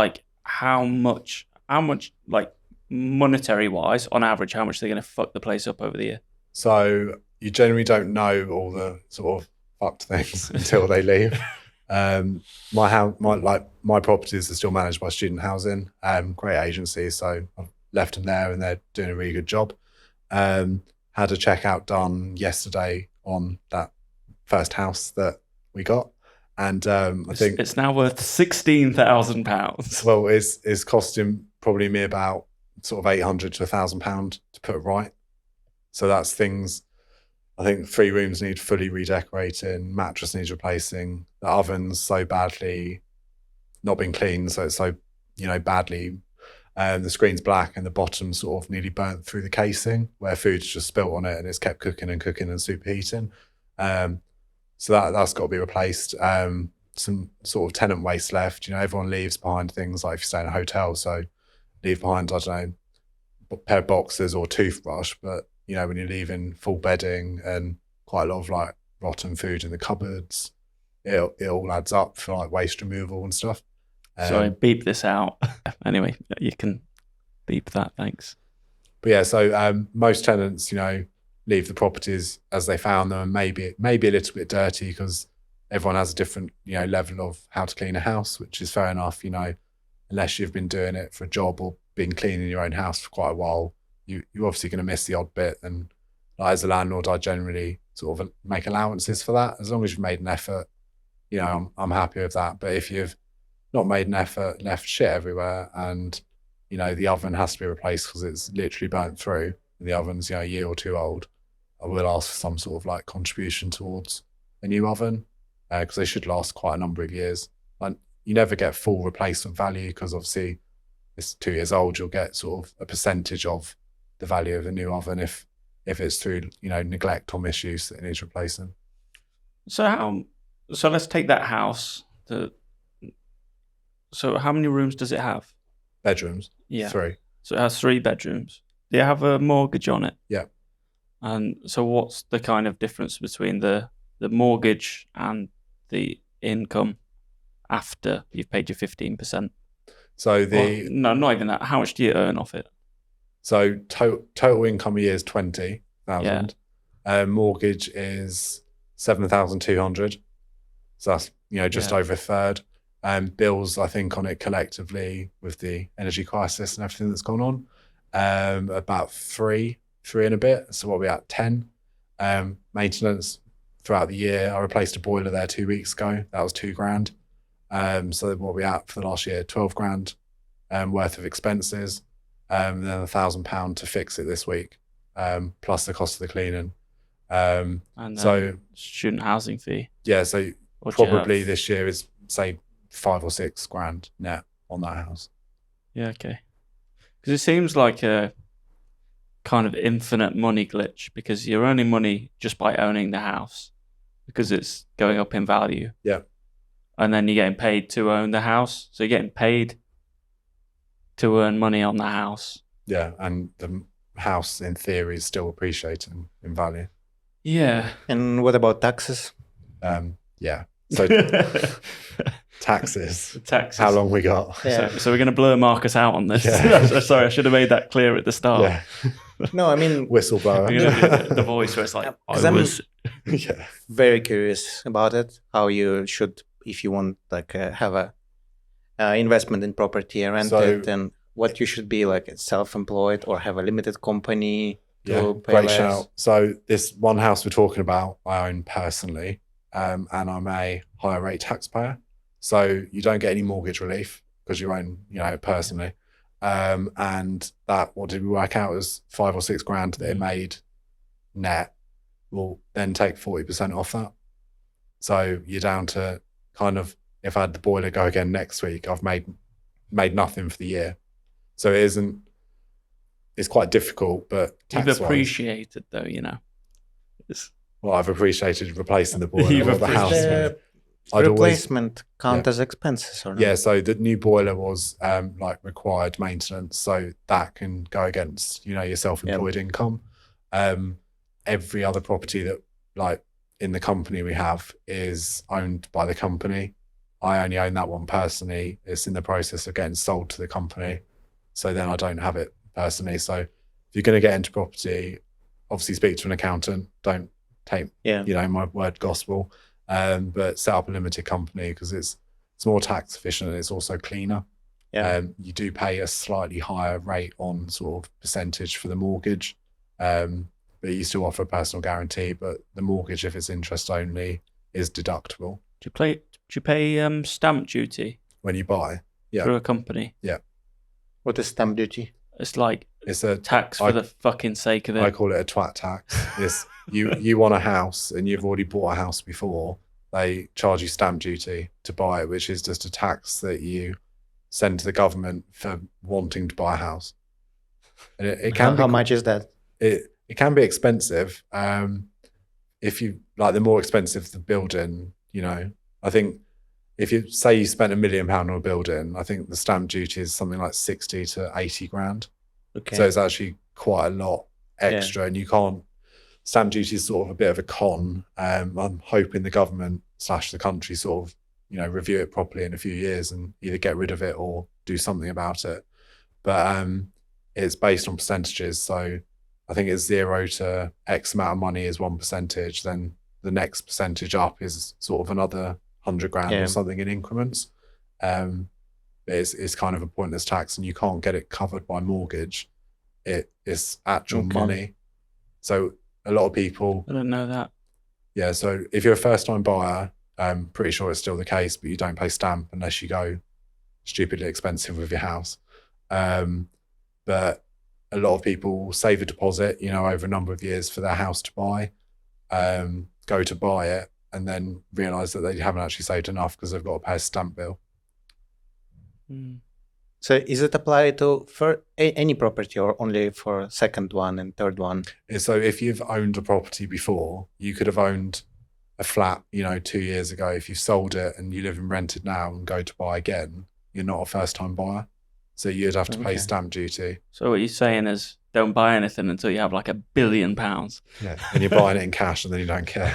How much, monetary wise, on average, how much they're going to fuck the place up over the year? So you generally don't know all the sort of fucked things until they leave. My properties are still managed by student housing, great agency. So I've left them there and they're doing a really good job. Had a checkout done yesterday on that first house that we got. And I think it's now worth £16,000. Well, it's costing probably me about sort of £800 to £1,000 to put right. So that's things, I think 3 rooms need fully redecorating, mattress needs replacing, the oven's so badly not been cleaned, so it's so, badly. The screen's black and the bottom sort of nearly burnt through the casing where food's just spilt on it and it's kept cooking and superheating. So that's got to be replaced. Some sort of tenant waste left. Everyone leaves behind things like if you stay in a hotel, so leave behind, I don't know, a pair of boxes or toothbrush, but when you're leaving full bedding and quite a lot of like rotten food in the cupboards, it all adds up for like waste removal and stuff. Sorry, beep this out. Anyway, you can beep that, thanks. But yeah, so most tenants, leave the properties as they found them, and maybe a little bit dirty because everyone has a different, level of how to clean a house, which is fair enough, unless you've been doing it for a job or been cleaning your own house for quite a while, you're obviously going to miss the odd bit. And like, as a landlord, I generally sort of make allowances for that. As long as you've made an effort, I'm happy with that. But if you've not made an effort, left shit everywhere, and the oven has to be replaced because it's literally burnt through, and the oven's a year or 2 old, I will ask for some sort of like contribution towards a new oven because they should last quite a number of years. And you never get full replacement value because obviously it's 2 years old. You'll get sort of a percentage of the value of a new oven if it's through neglect or misuse that it needs replacing. So let's take that house. So how many rooms does it have? Bedrooms? Yeah. 3. So it has 3 bedrooms. Do you have a mortgage on it? Yeah. And so what's the kind of difference between the mortgage and the income after you've paid your 15%? So no, not even that. How much do you earn off it? So total income a year is 20,000. Mortgage is 7,200. So that's just over a third. Bills, I think, on it collectively with the energy crisis and everything that's gone on, about three and a bit. So what are we at? 10. Maintenance throughout the year. I replaced a boiler there 2 weeks ago. That was £2,000. So what are we at for the last year? 12 grand worth of expenses. Then £1,000 to fix it this week, plus the cost of the cleaning. And so student housing fee. Yeah, so probably this year is say 5 or 6 grand net on that house. Yeah, okay. Because it seems like a kind of infinite money glitch because you're earning money just by owning the house because it's going up in value. Yeah. And then you're getting paid to own the house. So you're getting paid to earn money on the house. Yeah, and the house in theory is still appreciating in value. Yeah. And what about taxes? Yeah. So taxes. How long we got? Yeah. So we're going to blur Marcus out on this. Yeah. Sorry, I should have made that clear at the start. Yeah. No, I mean, whistleblower. We're going to do the voice where it's like, Yeah. Very curious about it. How you should, if you want, like have a investment in property and rent it, and what you should be like self-employed or have a limited company. Yeah, great shout. So this one house we're talking about, I own personally, and I'm a higher rate taxpayer. So you don't get any mortgage relief because you own, personally. And that, what did we work out as 5 or 6 grand that it made net, will then take 40% off that. So you're down to kind of, if I had the boiler go again next week, I've made nothing for the year. So it's quite difficult, but you've appreciated though, Well, I've appreciated replacing the boiler. The house. Replacement count as expenses or not? Yeah, so the new boiler was like required maintenance, so that can go against your self-employed income. Every other property that like in the company we have is owned by the company. I only own that one personally. It's in the process of getting sold to the company, so then I don't have it personally. So if you're going to get into property, obviously speak to an accountant. Don't take my word gospel. But set up a limited company because it's more tax efficient and it's also cleaner. You do pay a slightly higher rate on sort of percentage for the mortgage, but you still offer a personal guarantee. But the mortgage, if it's interest only, is deductible. Do you pay stamp duty when you buy? Yeah, through a company. Yeah. What is stamp duty? It's like it's a tax for the fucking sake of it. I call it a twat tax. you want a house and you've already bought a house before, they charge you stamp duty to buy it, which is just a tax that you send to the government for wanting to buy a house. And it can How much is that? it can be expensive. If you like, the more expensive the building, I think if you say you spent £1 million on a building, I think the stamp duty is something like 60 to 80 grand. Okay. So it's actually quite a lot extra, and you can't. Stamp duty is sort of a bit of a con. I'm hoping the government / the country sort of, review it properly in a few years and either get rid of it or do something about it. But it's based on percentages. So I think it's 0 to X amount of money is 1%. Then the next percentage up is sort of another 100 grand or something in increments. It's kind of a pointless tax, and you can't get it covered by mortgage. It's actual money. So a lot of people. I didn't know that. Yeah. So if you're a first time buyer, I'm pretty sure it's still the case, but you don't pay stamp unless you go stupidly expensive with your house. But a lot of people save a deposit, over a number of years for their house to buy, go to buy it, and then realise that they haven't actually saved enough because they've got to pay a stamp bill. So is it applied to for any property or only for second one and third one? So if you've owned a property before, you could have owned a flat, 2 years ago. If you sold it and you live in rented now and go to buy again, you're not a first time buyer. So you'd have to pay stamp duty. So what you're saying is don't buy anything until you have like £1 billion. Yeah, and you're buying it in cash and then you don't care.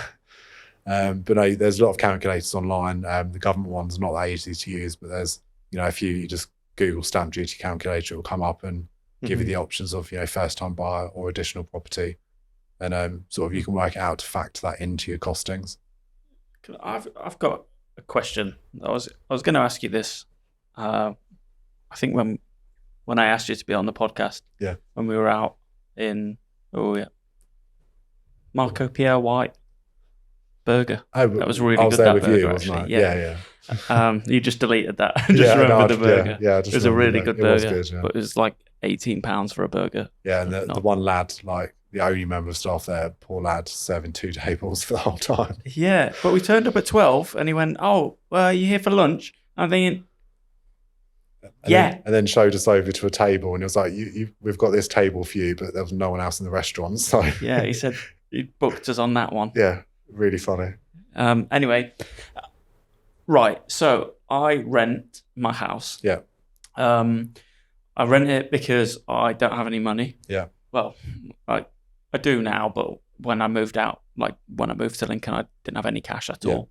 But no, there's a lot of calculators online. The government one's not that easy to use, but there's, if you just Google stamp duty calculator, it will come up and give you the options of, first time buyer or additional property. And sort of you can work it out to factor that into your costings. I've got a question. I was going to ask you this. I think when I asked you to be on the podcast, when we were out in Marco Pierre White burger. That was really good. I was there that with burger, you, wasn't I? actually. Yeah. You just deleted that. Just remember the burger. Yeah, it was a really good burger. Was good, but it was like £18 for a burger. Yeah, and the one lad, like the only member of staff there, poor lad, serving 2 tables for the whole time. Yeah, but we turned up at 12 and he went, "Oh, well, are you here for lunch?" I'm thinking, and then showed us over to a table, and it was like, we've got this table for you, but there was no one else in the restaurant. So yeah, he said he booked us on that one. Yeah, really funny. Anyway, right. So I rent my house. Yeah. I rent it because I don't have any money. Yeah. Well, I do now, but when I moved out, like when I moved to Lincoln, I didn't have any cash at all.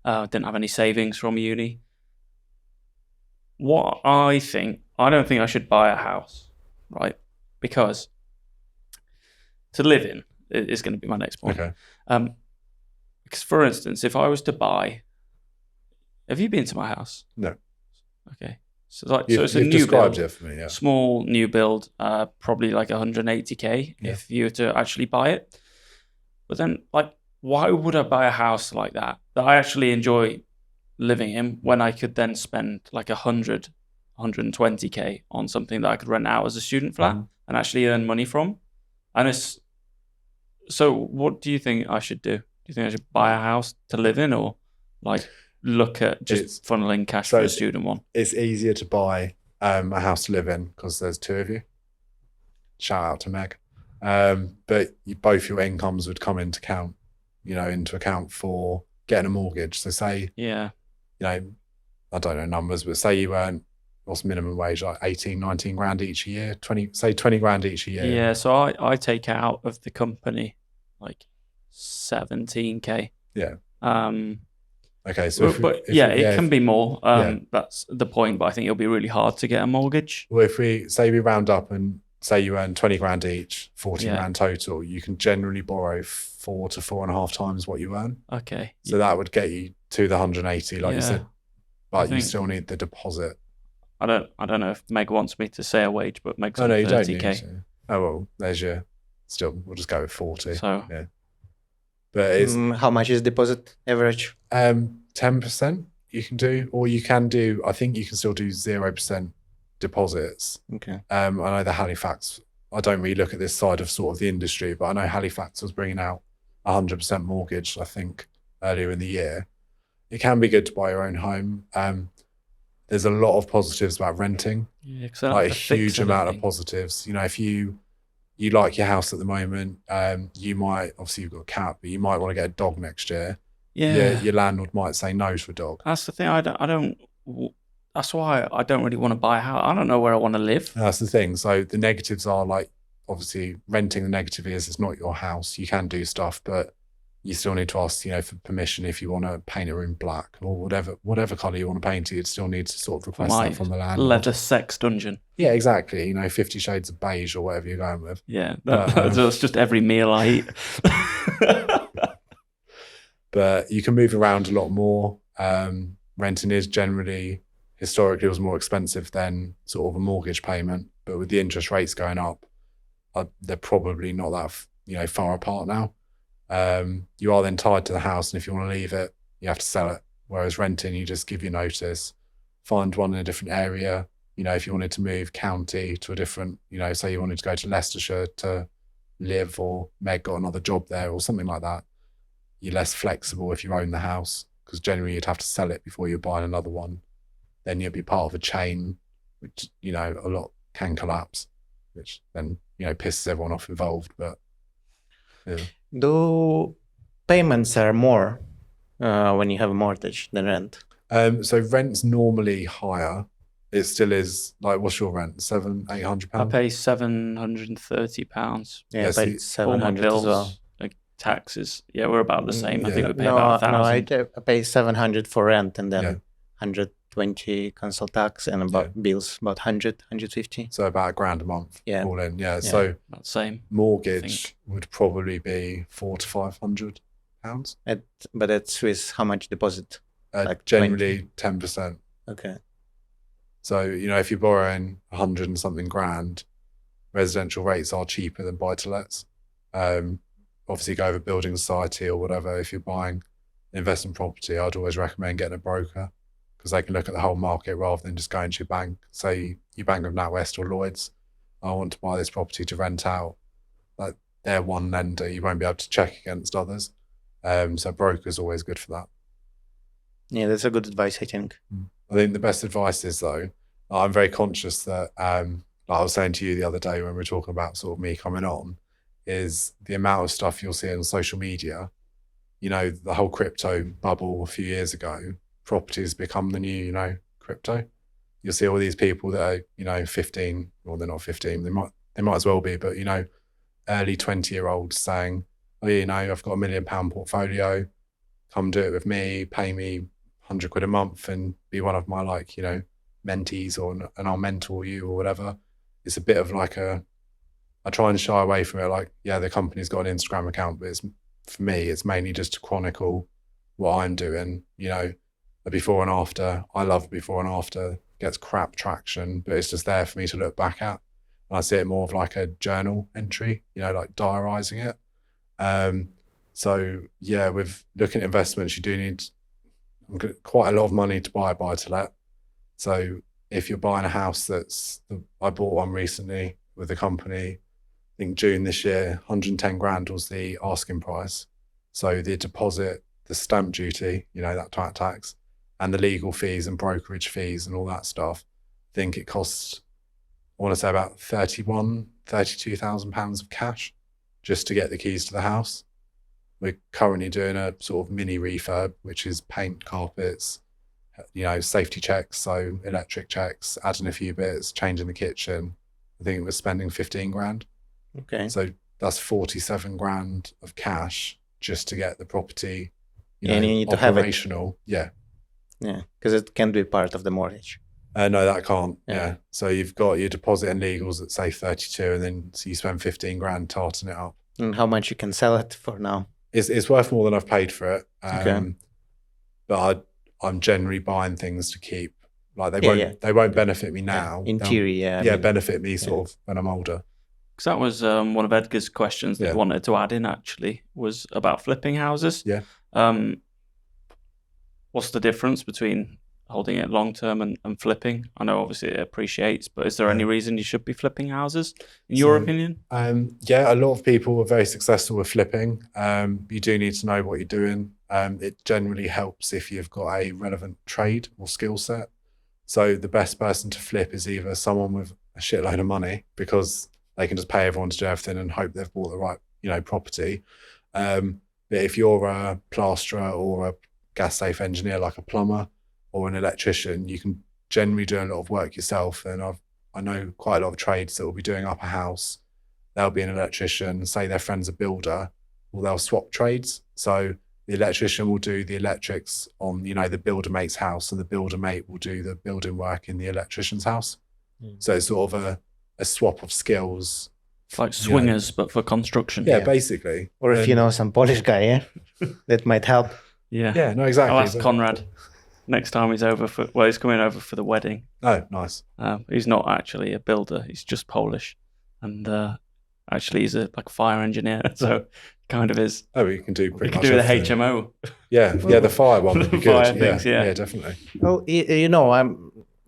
Didn't have any savings from uni. I don't think I should buy a house, right? Because to live in is going to be my next point. Okay. Because for instance, if I was to buy, have you been to my house? No. Okay. So it's a new described build, it for me, yeah. Small new build, probably like 180k if you were to actually buy it. But then, like, why would I buy a house like that I actually enjoy living in when I could then spend like 120k on something that I could rent out as a student flat and actually earn money from? So what do you think I should do? Do you think I should buy a house to live in, or like look at just funneling cash for a student one? It's easier to buy a house to live in because there's 2 of you. Shout out to Meg. But both your incomes would come into account for getting a mortgage. So say, I don't know numbers, but say you earn, what's minimum wage, like 18, 19 grand each a year, 20 grand each a year. Yeah, so I take out of the company like 17k. Yeah. Okay, so it can be more. That's the point, but I think it'll be really hard to get a mortgage. Well, if we round up and say you earn 20 grand each, 40 grand total, you can generally borrow 4 to 4.5 times what you earn. Okay. So that would get you to the 180, like you said, but you still need the deposit. I don't know if Meg wants me to say a wage, but Meg's on 30k. You don't need to. Oh, well, there's we'll just go with 40. So, yeah. But it's how much is deposit average? 10% you can do, or you can do, I think you can still do 0% deposits. Okay. I know the Halifax, I don't really look at this side of sort of the industry, but I know Halifax was bringing out 100% mortgage, I think, earlier in the year. It can be good to buy your own home. There's a lot of positives about renting, Yeah, because I don't like a have to fix huge amount of anything. positives. You know, if you like your house at the moment, you might, obviously you've got a cat, but you might want to get a dog next year. Yeah, Your landlord might say no to a dog. that's the thing. I don't. That's why I don't really want to buy a house. I don't know where I want to live. And that's the thing. So the negatives are like, obviously renting, the negative is it's not your house. You can do stuff, but you still need to ask, for permission if you want to paint a room black or whatever color you want to paint it. You'd still need to sort of request My that from the landlord. leather sex dungeon. Yeah, exactly. 50 Shades of Beige or whatever you're going with. Yeah, that's just every meal I eat. But you can move around a lot more. Renting is generally, historically, was more expensive than sort of a mortgage payment. But with the interest rates going up, they're probably not that far apart now. You are then tied to the house, and if you want to leave it, you have to sell it. Whereas renting, you just give your notice, find one in a different area. If you wanted to move county to a different, say you wanted to go to Leicestershire to live, or Meg got another job there or something like that, you're less flexible if you own the house, because generally you'd have to sell it before you're buying another one. Then you'd be part of a chain, which, a lot can collapse, which then, pisses everyone off involved. But yeah. Do payments are more when you have a mortgage than rent? So rent's normally higher. It still is. Like, what's your rent? £700-800? I pay £730. Yeah, I paid All my 700 bills, as well. like taxes. Yeah, we're about the same. I Yeah. think we pay No, about no, I 1,000. pay 700 for rent and then Yeah. 120 council tax and about bills, about 100, 150. So about £1,000 a month, Yeah. all in. Yeah. So About the same. mortgage would probably be £400 to £500. But that's with how much deposit? Like Generally 10%. Okay. So, if you're borrowing 100 and something grand, residential rates are cheaper than buy-to-lets. Obviously, go over building society or whatever. If you're buying investment property, I'd always recommend getting a broker, because they can look at the whole market rather than just going to your bank. Say you bank with NatWest or Lloyds, I want to buy this property to rent out. Like, they're one lender, you won't be able to check against others. So broker's always good for that. Yeah, that's a good advice, I think. I think the best advice is, though, I'm very conscious that, like I was saying to you the other day when we were talking about sort of me coming on, is the amount of stuff you'll see on social media. The whole crypto bubble a few years ago, properties become the new, crypto. You'll see all these people that are, 15, well, they're not 15, they might as well be, but, early 20-year-olds saying, oh, I've got £1 million portfolio, come do it with me, pay me £100 a month and be one of my mentees, and I'll mentor you or whatever. It's a bit of like I try and shy away from it. Like, yeah, the company's got an Instagram account, but for me, it's mainly just to chronicle what I'm doing. A before and after. I love before and after. Gets crap traction, but it's just there for me to look back at. And I see it more of like a journal entry, like diarising it. So yeah, with looking at investments, you do need quite a lot of money to buy a buy-to-let. So if you're buying a house I bought one recently with a company, I think June this year, 110 grand was the asking price. So the deposit, the stamp duty, that tax, and the legal fees and brokerage fees and all that stuff, I think it costs, I want to say about £32,000 of cash just to get the keys to the house. We're currently doing a sort of mini refurb, which is paint, carpets, safety checks, so electric checks, adding a few bits, changing the kitchen. I think we're spending 15 grand. Okay. So that's 47 grand of cash just to get the property, and you need to have it. operational. Yeah. Yeah, because it can be part of the mortgage. No, that can't. Yeah. Yeah. So you've got your deposit and legals at say 32, and then so you spend 15 grand tarting it up. And how much you can sell it for now? It's worth more than I've paid for it. Okay. But I'm generally buying things to keep. Like they won't benefit me now. In theory, yeah. Benefit me sort of when I'm older. Because that was one of Edgar's questions that he Yeah. wanted to add in, actually, was about flipping houses. Yeah. What's the difference between holding it long term and flipping? I know obviously it appreciates, but is there any reason you should be flipping houses, in your opinion? Yeah, a lot of people are very successful with flipping. You do need to know what you're doing. It generally helps if you've got a relevant trade or skill set. So the best person to flip is either someone with a shitload of money, because they can just pay everyone to do everything and hope they've bought the right, property. But if you're a plasterer or a gas safe engineer, like a plumber or an electrician, you can generally do a lot of work yourself. And I know quite a lot of trades that will be doing up a house. They'll be an electrician, say their friend's a builder, or they'll swap trades. So the electrician will do the electrics on, the builder mate's house, and the builder mate will do the building work in the electrician's house. So it's sort of a swap of skills. It's like swingers, but for construction. Yeah, basically. Or if you know some Polish guy, that might help. Yeah. Yeah, no, exactly. I'll ask Conrad next time he's over he's coming over for the wedding. Oh, nice. He's not actually a builder, he's just Polish. And actually he's a fire engineer, so kind of is. Oh, you can do pretty much do the everything. HMO. Yeah, the fire one would be good. Fire things, yeah, definitely. Well,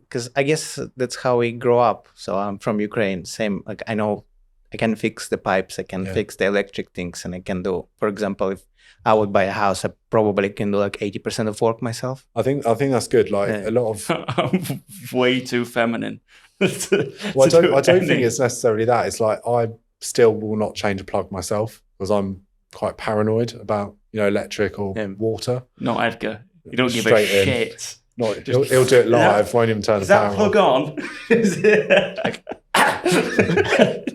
because I guess that's how we grow up. So I'm from Ukraine. Same, I know I can fix the pipes, I can fix the electric things, and I can do, for example, if I would buy a house, I probably can do 80% of work myself. I think that's good. A lot of I'm way too feminine. I don't think it's necessarily that. It's I still will not change a plug myself because I'm quite paranoid about electric or water. Not Edgar. You don't give Straight a in. shit. He'll do it live. Won't even turn the power Is that plug on?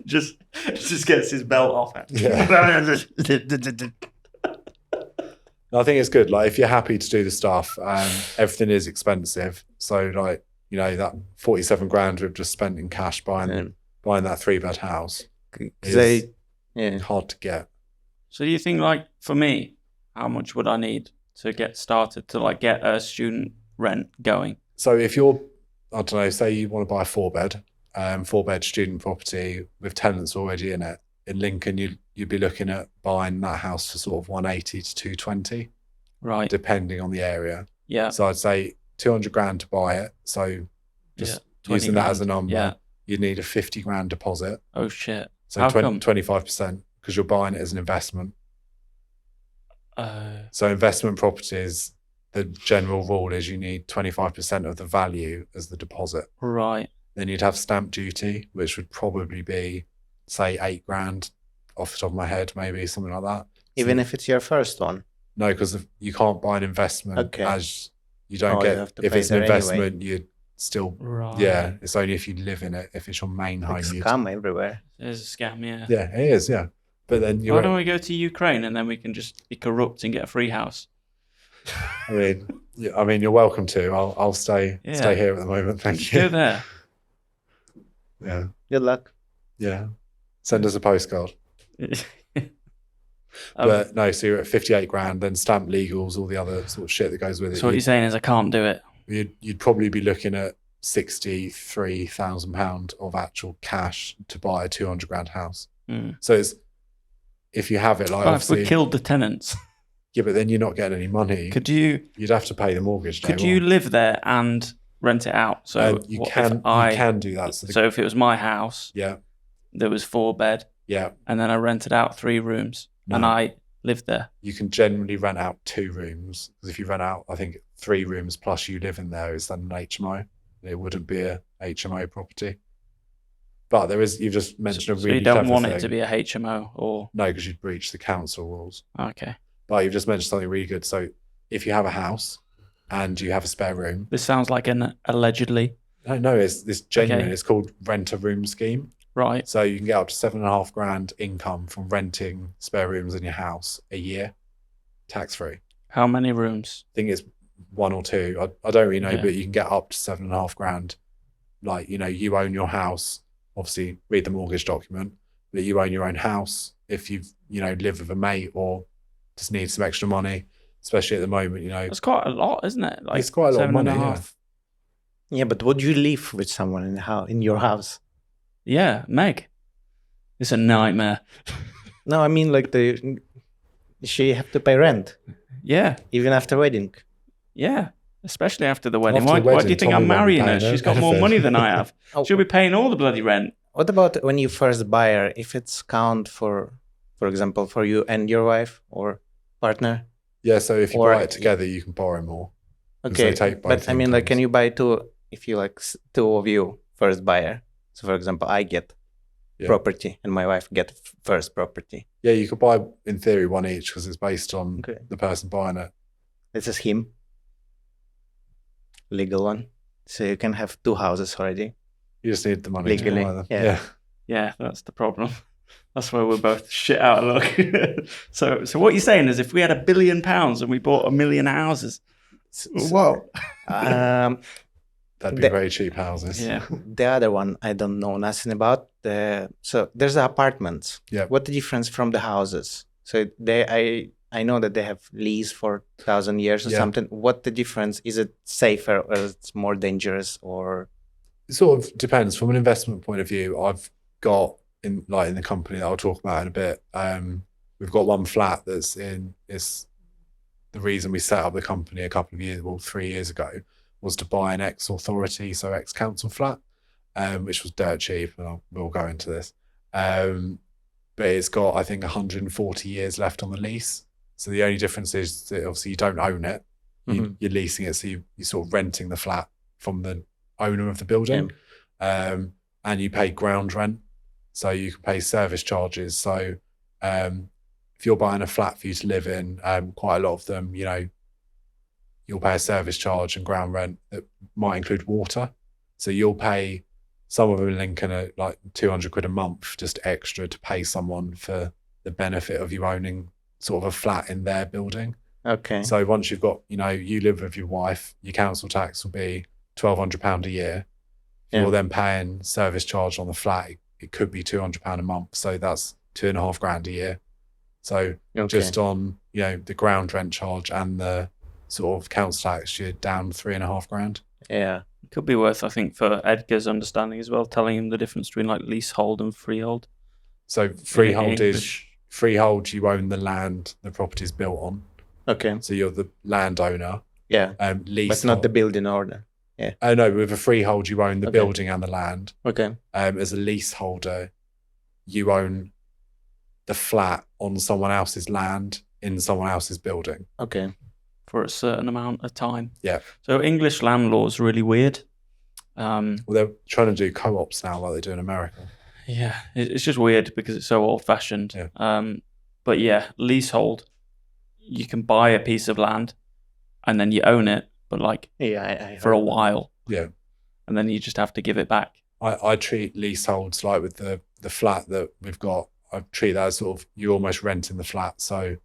just gets his belt off. Yeah. I think it's good. If you're happy to do the stuff, everything is expensive. So that 47 grand we've just spent in cash buying that 3-bed house is hard to get. So do you think, for me, how much would I need to get started to get a student rent going? So if you're, I don't know, say you want to buy a 4-bed student property with tenants already in it, in Lincoln, you'd be looking at buying that house for sort of 180 to 220, right? Depending on the area. Yeah. So I'd say 200 grand to buy it. So just using that as a number, you'd need a 50 grand deposit. Oh shit! So 25%, because you're buying it as an investment. So investment properties, the general rule is you need 25% of the value as the deposit. Right. Then you'd have stamp duty, which would probably be, say, 8 grand off the top of my head, maybe something like that. Even if it's your first one? No, because you can't buy an investment as you don't you get. have to If pay it's an there investment, anyway. you'd still. Right. Yeah, it's only if you live in it. If it's your main home, It's you'd. scam everywhere. There's a scam, yeah. Yeah, it is. Yeah, but then Why don't we go to Ukraine and then we can just be corrupt and get a free house? I mean, you're welcome to. I'll stay here at the moment. Thank you. Go there. Yeah. Good luck. Yeah. Send us a postcard. But no, so you're at 58 grand, then stamp legals, all the other sort of shit that goes with it. So what you're saying is I can't do it. You'd probably be looking at £63,000 of actual cash to buy a 200 grand house. So it's, if you have it, if we killed the tenants. Yeah, but then you're not getting any money. You'd have to pay the mortgage. Could you live there and rent it out? So you can do that. So if it was my house, there was 4-bed, and then I rented out 3 rooms, and I lived there. You can generally rent out 2 rooms, because if you rent out, I think 3 rooms plus you live in there, is then an HMO. It wouldn't be a HMO property. But there is. You've just mentioned a really. So you don't clever want thing. it to be a HMO, or no, because you'd breach the council rules. Okay. But you've just mentioned something really good. So if you have a house and you have a spare room, this sounds like an allegedly. No, it's genuine. Okay. It's called rent a room scheme. Right. So you can get up to 7.5 grand income from renting spare rooms in your house a year, tax free. How many rooms? I think it's 1 or 2. I don't really know, but you can get up to 7.5 grand. You own your house. Obviously, read the mortgage document, but you own your own house. If you live with a mate or just need some extra money, especially at the moment, It's quite a lot, isn't it? It's quite a lot of money. Yeah, but would you live with someone in your house? Yeah, Meg. It's a nightmare. No, I mean she have to pay rent. Yeah. Even after wedding. Yeah. especially after the wedding. After the Why do wedding, you think Tommy I'm won't be marrying her? paying She's got more anything. money than I have. Oh, She'll be paying all the bloody rent. what about when you first buy her? If it's count for example, for you and your wife or partner? Yeah, so if you Or- buy it together, you can borrow more. 'cause Okay, they take both but I mean, like, can incomes. you buy two if you like two of you first buyer? So, for example, I get Yeah. property and my wife get first property. Yeah, you could buy, in theory, one each because it's based on Okay, the person buying it. this is him, legal one. So you can have two houses already. You just need the money Legally, to buy them. yeah. Yeah. Yeah, that's the problem. That's why we're both shit out of luck. So what you're saying is if we had £1 billion and we bought 1 million houses, whoa. That'd be The- very cheap houses. Yeah. The other one I don't know nothing about. So there's the apartments. Yeah. What the difference from the houses? So I know that they have lease for 1,000 years or Yeah. something. What the difference? Is it safer or it's more dangerous or? It sort of depends. From an investment point of view, I've got in the company that I'll talk about in a bit. We've got one flat that's it's the reason we set up the company a couple of years, 3 years ago, was to buy an ex-authority, so ex-council flat, which was dirt cheap, and we'll go into this. But it's got, I think, 140 years left on the lease. So the only difference is that obviously you don't own it. You're leasing it, so you're sort of renting the flat from the owner of the building. And you pay ground rent. So you can pay service charges. So if you're buying a flat for you to live in, quite a lot of them, you'll pay a service charge and ground rent that might include water. So you'll pay, some of them in Lincoln are like 200 quid a month just extra to pay someone for the benefit of you owning sort of a flat in their building. Okay. So once you've got, you live with your wife, your council tax will be £1,200 a year. Yeah. You're then paying service charge on the flat. It could be £200 a month. So that's £2,500 a year. So just on, the ground rent charge and the sort of council tax, you're down £3,500. Yeah. It could be worth, I think, for Edgar's understanding as well, telling him the difference between like leasehold and freehold. So freehold is English. freehold, you own the land the property is built on. Okay. So you're the landowner. Yeah. Leasehold. But not the building owner. Yeah. Oh no, with a freehold you own the Okay. building and the land. Okay. As a leaseholder, you own the flat on someone else's land in someone else's building. Okay. For a certain amount of time. Yeah. So English landlord's really weird. Well, they're trying to do co-ops now like they do in America. Yeah, it's just weird because it's so old-fashioned. Yeah. But yeah, leasehold, you can buy a piece of land and then you own it, but like Yeah. I for a heard. while. Yeah. And then you just have to give it back. I treat leaseholds like with the flat that we've got. I treat that as sort of you almost renting the flat. So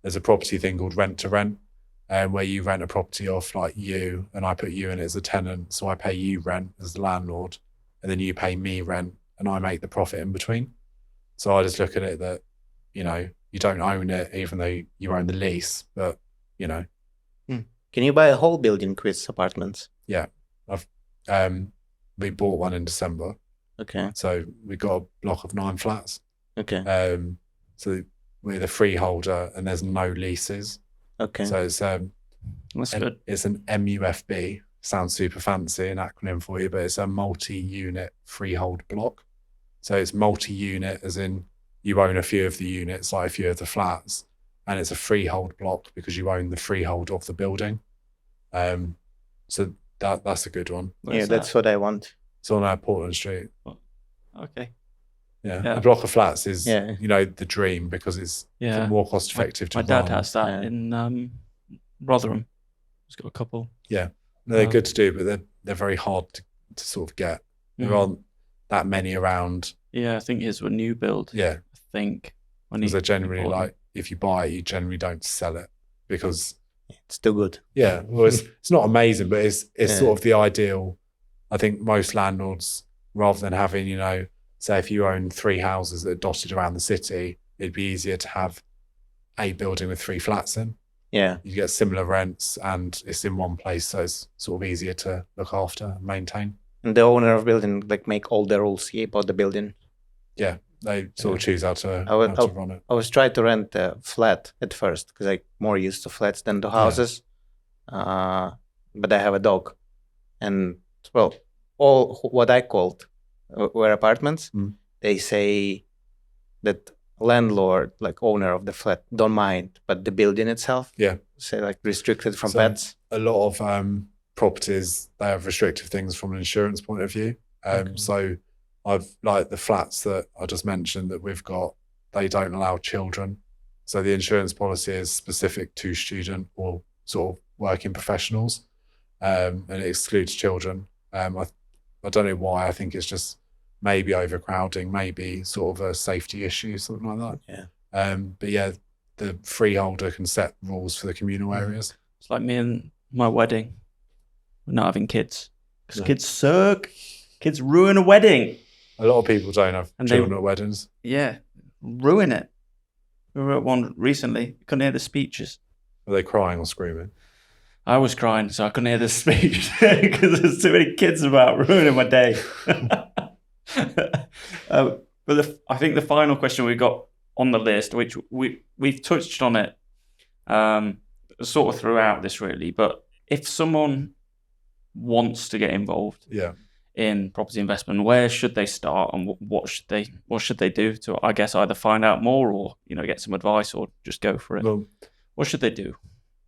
there's a property thing called rent to rent, where you rent a property off like you, and I put you in as a tenant. So I pay you rent as the landlord, and then you pay me rent, and I make the profit in between. So I just look at it that, you don't own it even though you own the lease, but Can you buy a whole building with apartments? we bought one in December. Okay. So we got a block of 9 flats. Okay. So we're the freeholder and there's no leases. Okay. So it's That's good. it's an MUFB. Sounds super fancy, an acronym for you, but it's a multi-unit freehold block. So it's multi-unit as in you own a few of the units, like a few of the flats, and it's a freehold block because you own the freehold of the building. So that's a good one. Yeah, that's what I want. It's on Portland Street. Okay. Yeah. A block of flats is, Yeah. the dream because it's Yeah. more cost effective to My dad run. has that Yeah. in Rotherham. He's got a couple. No, they're good to do, but they're very hard to sort of get. There aren't that many around. Yeah, I think his were new build. Yeah, I think. because they're generally bought them. like, if you buy it, you generally don't sell it because, It's too good. well, it's not amazing, but it's Yeah. sort of the ideal. I think most landlords, rather than having, say if you own 3 houses that are dotted around the city, it'd be easier to have a building with 3 flats in. Yeah. You get similar rents and it's in one place, so it's sort of easier to look after and maintain. And the owner of building make all the rules about the building. They sort of choose how to run it. I was trying to rent a flat at first because I'm more used to flats than to houses. but I have a dog. And well, all what I called were apartments. They say that landlord, like owner of the flat, don't mind, but the building itself, say like restricted from pets. A lot of properties, they have restrictive things from an insurance point of view. So I've like the flats that I just mentioned that we've got, they don't allow children. So the insurance policy is specific to student or sort of working professionals, and it excludes children. I don't know why. I think it's just maybe overcrowding, maybe sort of a safety issue, something like that. But yeah, the freeholder can set rules for the communal areas. It's like me and my wedding. We're not having kids because kids suck. Kids ruin a wedding. A lot of people don't have children at weddings. Yeah, ruin it. We were at one recently. Couldn't hear the speeches. Were they crying or screaming? I was crying, so I couldn't hear the speech because there's too many kids about ruining my day. But I think the final question we got on the list, which we've touched on it sort of throughout this really, but if someone wants to get involved in property investment, where should they start, and what should they do to, I guess, either find out more or get some advice or just go for it? Well, what should they do?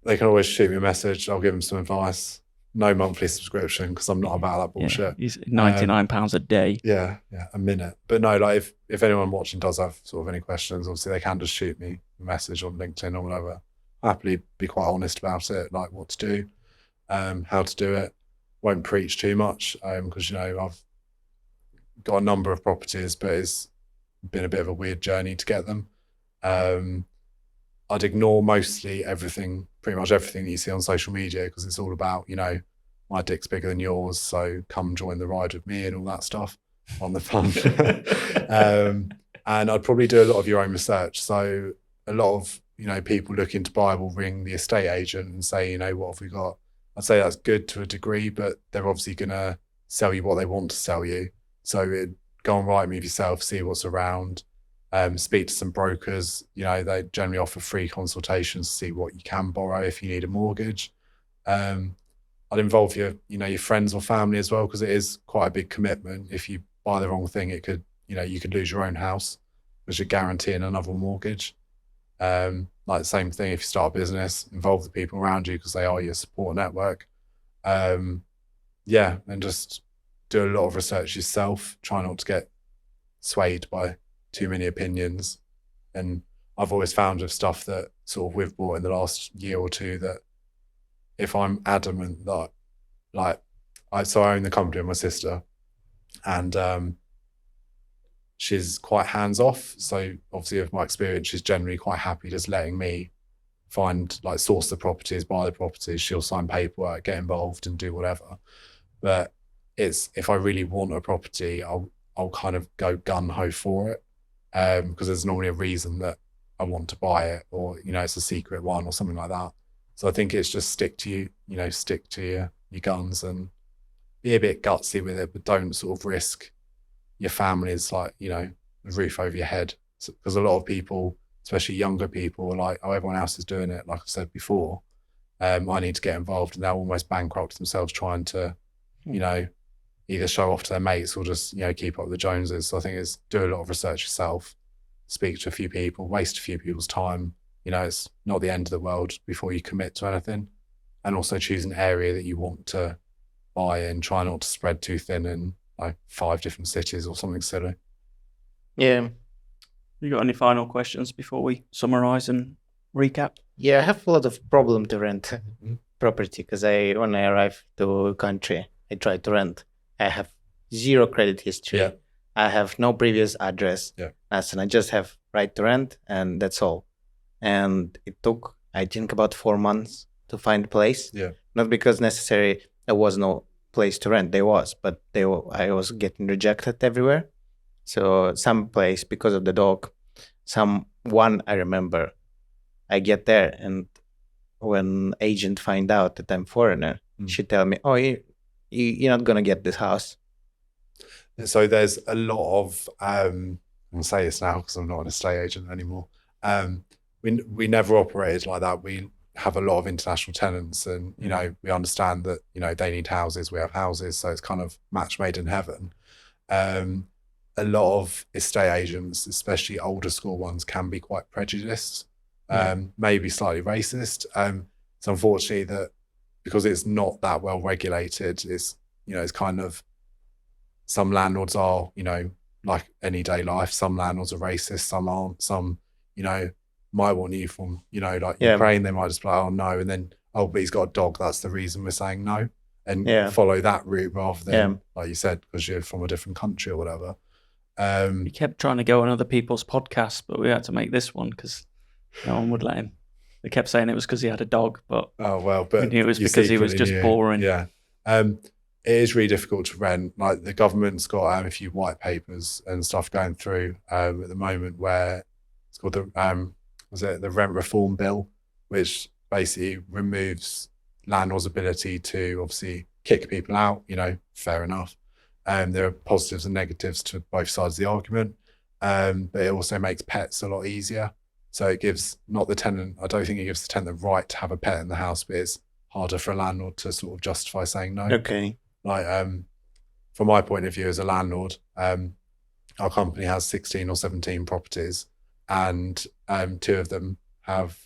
They can always shoot me a message. I'll give them some advice. No monthly subscription because I'm not about that bullshit. It's £99 a day. Yeah, a minute. But no, like if anyone watching does have sort of any questions, obviously they can just shoot me a message on LinkedIn or whatever. I'll happily be quite honest about it, like what to do, how to do it. Won't preach too much because I've got a number of properties, but it's been a bit of a weird journey to get them. I'd ignore pretty much everything that you see on social media because it's all about, my dick's bigger than yours, so come join the ride with me and all that stuff on the fun. And I'd probably do a lot of your own research. So a lot of, people looking to buy will ring the estate agent and say, what have we got? I'd say that's good to a degree, but they're obviously going to sell you what they want to sell you. So go and Rightmove yourself, see what's around. Speak to some brokers. They generally offer free consultations to see what you can borrow if you need a mortgage. I'd involve your friends or family as well because it is quite a big commitment. If you buy the wrong thing, it could, you could lose your own house, which would guarantee another mortgage. Like the same thing if you start a business, involve the people around you because they are your support network. And just do a lot of research yourself. Try not to get swayed by too many opinions. And I've always found of stuff that sort of we've bought in the last year or two that if I'm adamant that I own the company with my sister and she's quite hands off. So obviously with my experience, she's generally quite happy just letting me source the properties, buy the properties. She'll sign paperwork, get involved and do whatever. But if I really want a property, I'll kind of go gun ho for it. Because there's normally a reason that I want to buy it or, it's a secret one or something like that. So I think it's just stick to your guns and be a bit gutsy with it, but don't sort of risk your family's the roof over your head. Because a lot of people, especially younger people, are like, oh, everyone else is doing it. Like I said before, I need to get involved, and they'll almost bankrupt themselves trying to, either show off to their mates or just, keep up with the Joneses. So I think it's do a lot of research yourself, speak to a few people, waste a few people's time. It's not the end of the world before you commit to anything. And also choose an area that you want to buy in. Try not to spread too thin in 5 different cities or something silly. Yeah. You got any final questions before we summarize and recap? Yeah, I have a lot of problem to rent property because when I arrived to country, I tried to rent. I have 0 credit history. Yeah. I have no previous address. Yeah. And I just have right to rent, and that's all. And it took, I think, about 4 months to find a place. Yeah. Not because necessarily there was no place to rent. There was, but I was getting rejected everywhere. So some place because of the dog, one I remember, I get there, and when agent find out that I'm foreigner, she tell me, "Oh, you're not gonna get this house." So there's a lot of I'm gonna say this now because I'm not an estate agent anymore. We never operated like that. We have a lot of international tenants, and you know, we understand that, you know, they need houses, we have houses, so it's kind of match made in heaven. A lot of estate agents, especially older school ones, can be quite prejudiced, maybe slightly racist. It's unfortunately that because it's not that well regulated, it's, you know, it's kind of, some landlords are, you know, like any day life, some landlords are racist, some aren't, some, you know, might want you from, you know, like Ukraine, they might just be like, oh no, and then, oh, but he's got a dog, that's the reason we're saying no, and follow that route rather than, like you said, because you're from a different country or whatever. He kept trying to go on other people's podcasts, but we had to make this one because no one would let him. They kept saying it was because he had a dog, but we knew it was because he was just boring. Yeah. It is really difficult to rent. Like the government's got a few white papers and stuff going through at the moment, where it's called the rent reform bill, which basically removes landlords' ability to obviously kick people out. You know, fair enough. There are positives and negatives to both sides of the argument, but it also makes pets a lot easier. So it gives not the tenant, I don't think it gives the tenant the right to have a pet in the house, but it's harder for a landlord to sort of justify saying no. Okay. Like, from my point of view as a landlord, our company has 16 or 17 properties, and 2 of them have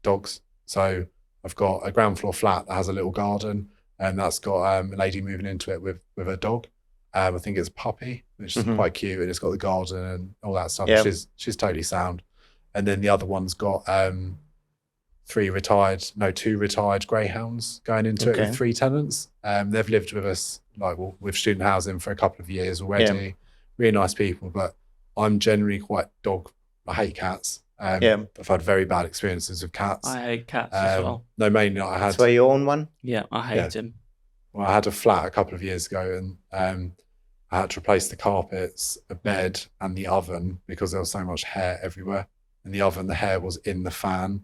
dogs. So I've got a ground floor flat that has a little garden, and that's got a lady moving into it with a dog. I think it's a puppy, which is quite cute, and it's got the garden and all that stuff. Yeah. She's totally sound. And then the other one's got 2 retired greyhounds going into it with 3 tenants. They've lived with us, like, with student housing for a couple of years already. Really nice people, but I'm generally quite I hate cats. I've had very bad experiences with cats. I hate cats as well. No, mainly I had. That's why you own one? Yeah, I hate him. Well, I had a flat a couple of years ago, and I had to replace the carpets, a bed, and the oven because there was so much hair everywhere. In the oven, the hair was in the fan.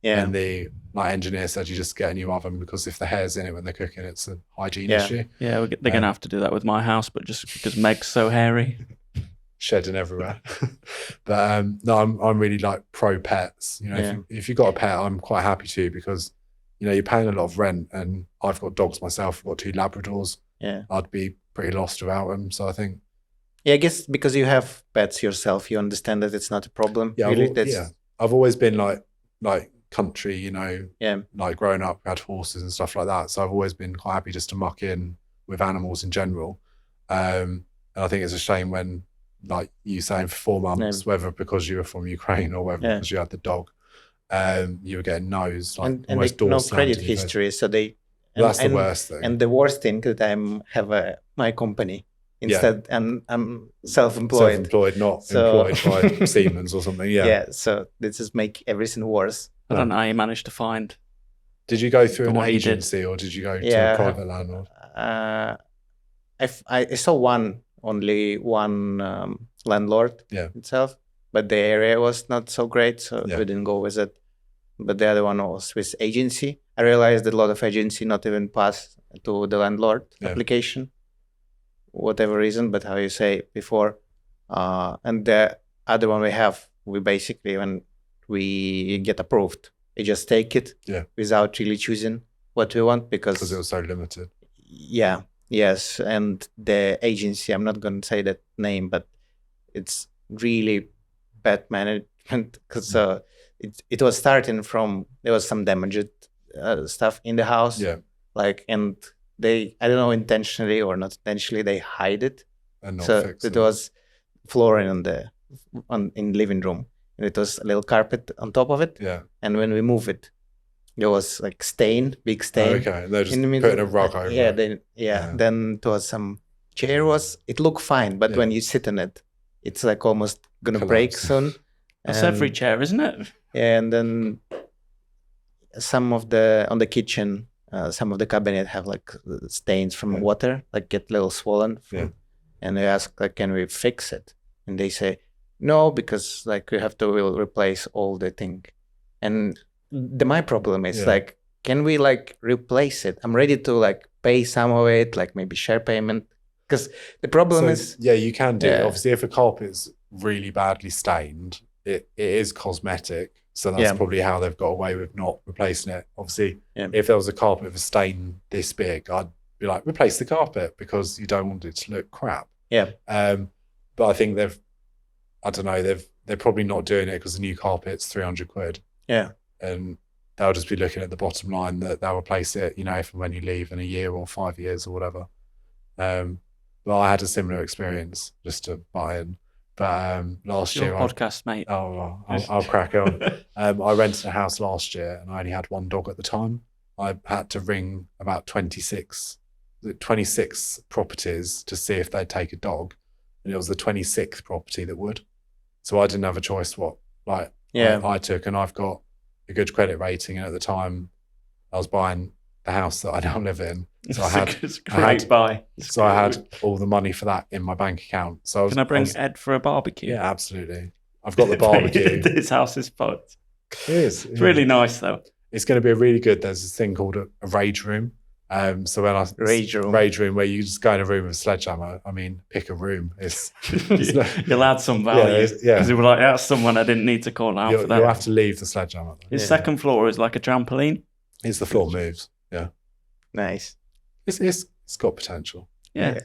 Yeah. And the engineer said you just get a new oven because if the hair's in it when they're cooking, it's a hygiene issue. Yeah, they're going to have to do that with my house, but just because Meg's so hairy. Shedding everywhere. But no, I'm really like pro pets. You know, if you've got a pet, I'm quite happy to, because, you know, you're paying a lot of rent, and I've got dogs myself. I've got 2 Labradors. Yeah. I'd be pretty lost without them. So I think. Yeah, I guess because you have pets yourself, you understand that it's not a problem. Yeah, really. I've always been like country, you know, like growing up, we had horses and stuff like that. So I've always been quite happy just to muck in with animals in general. And I think it's a shame when, like you saying, for 4 months, whether because you were from Ukraine or whether because you had the dog, you were getting no's, like and almost no credit history. So that's the worst thing. And the worst thing that have my company. Instead, and I'm self-employed. Not employed by Siemens or something. Yeah. So this just make everything worse. I don't know how you managed to find. Did you go through an agency or did you go to a private landlord? I saw only one landlord itself, but the area was not so great, so we didn't go with it. But the other one was with agency. I realized that a lot of agency not even pass to the landlord application. Whatever reason, but how you say before, and the other one we basically, when we get approved, we just take it without really choosing what we want because it was so limited. Yeah, yes, and the agency, I'm not going to say that name, but it's really bad management because it was starting from, there was some damaged stuff in the house, and they, I don't know, intentionally or not intentionally, they hide it. And not so fix it was flooring in living room, and it was a little carpet on top of it. Yeah. And when we move it, there was like big stain. Oh, okay. And they're just putting a rug over. Yeah. Then there was some chair. It looked fine, but when you sit in it, it's like almost gonna break soon. That's every chair, isn't it? Yeah. And then some of on the kitchen. Some of the cabinet have like stains from water, like get a little swollen. And they ask, like, can we fix it? And they say, no, because like we have to replace all the thing. And my problem is like, can we like replace it? I'm ready to like pay some of it, like maybe share payment. Because the problem is... Yeah, you can do it. Obviously, if a carpet's really badly stained, it is cosmetic. So that's probably how they've got away with not replacing it. Obviously, Yeah. if there was a carpet with a stain this big, I'd be like, replace the carpet because you don't want it to look crap. Yeah. But I think they're probably not doing it because the new carpet's 300 quid. Yeah. And they'll just be looking at the bottom line that they'll replace it, you know, if and when you leave in a year or 5 years or whatever. But I had a similar experience, just to buy in. But last Your year, podcast, mate. I'll crack on. I rented a house last year, and I only had one dog at the time. I had to ring about 26 properties to see if they'd take a dog, and it was the 26th property that would. So I didn't have a choice I took, and I've got a good credit rating, and at the time I was buying the house that I now live in. So I had all the money for that in my bank account. So can I bring Ed for a barbecue? Yeah, absolutely. I've got the barbecue. This house is fucked. It is. It's really nice though. It's going to be really good. There's this thing called a rage room. So when I rage room where you just go in a room with a sledgehammer. I mean, pick a room. You'll add some value. Yeah. Because you were like, that's someone I didn't need to call out for that. You'll have to leave the sledgehammer. His second floor is like a trampoline. It's the floor moves. Yeah. Nice. It's got potential. Yeah.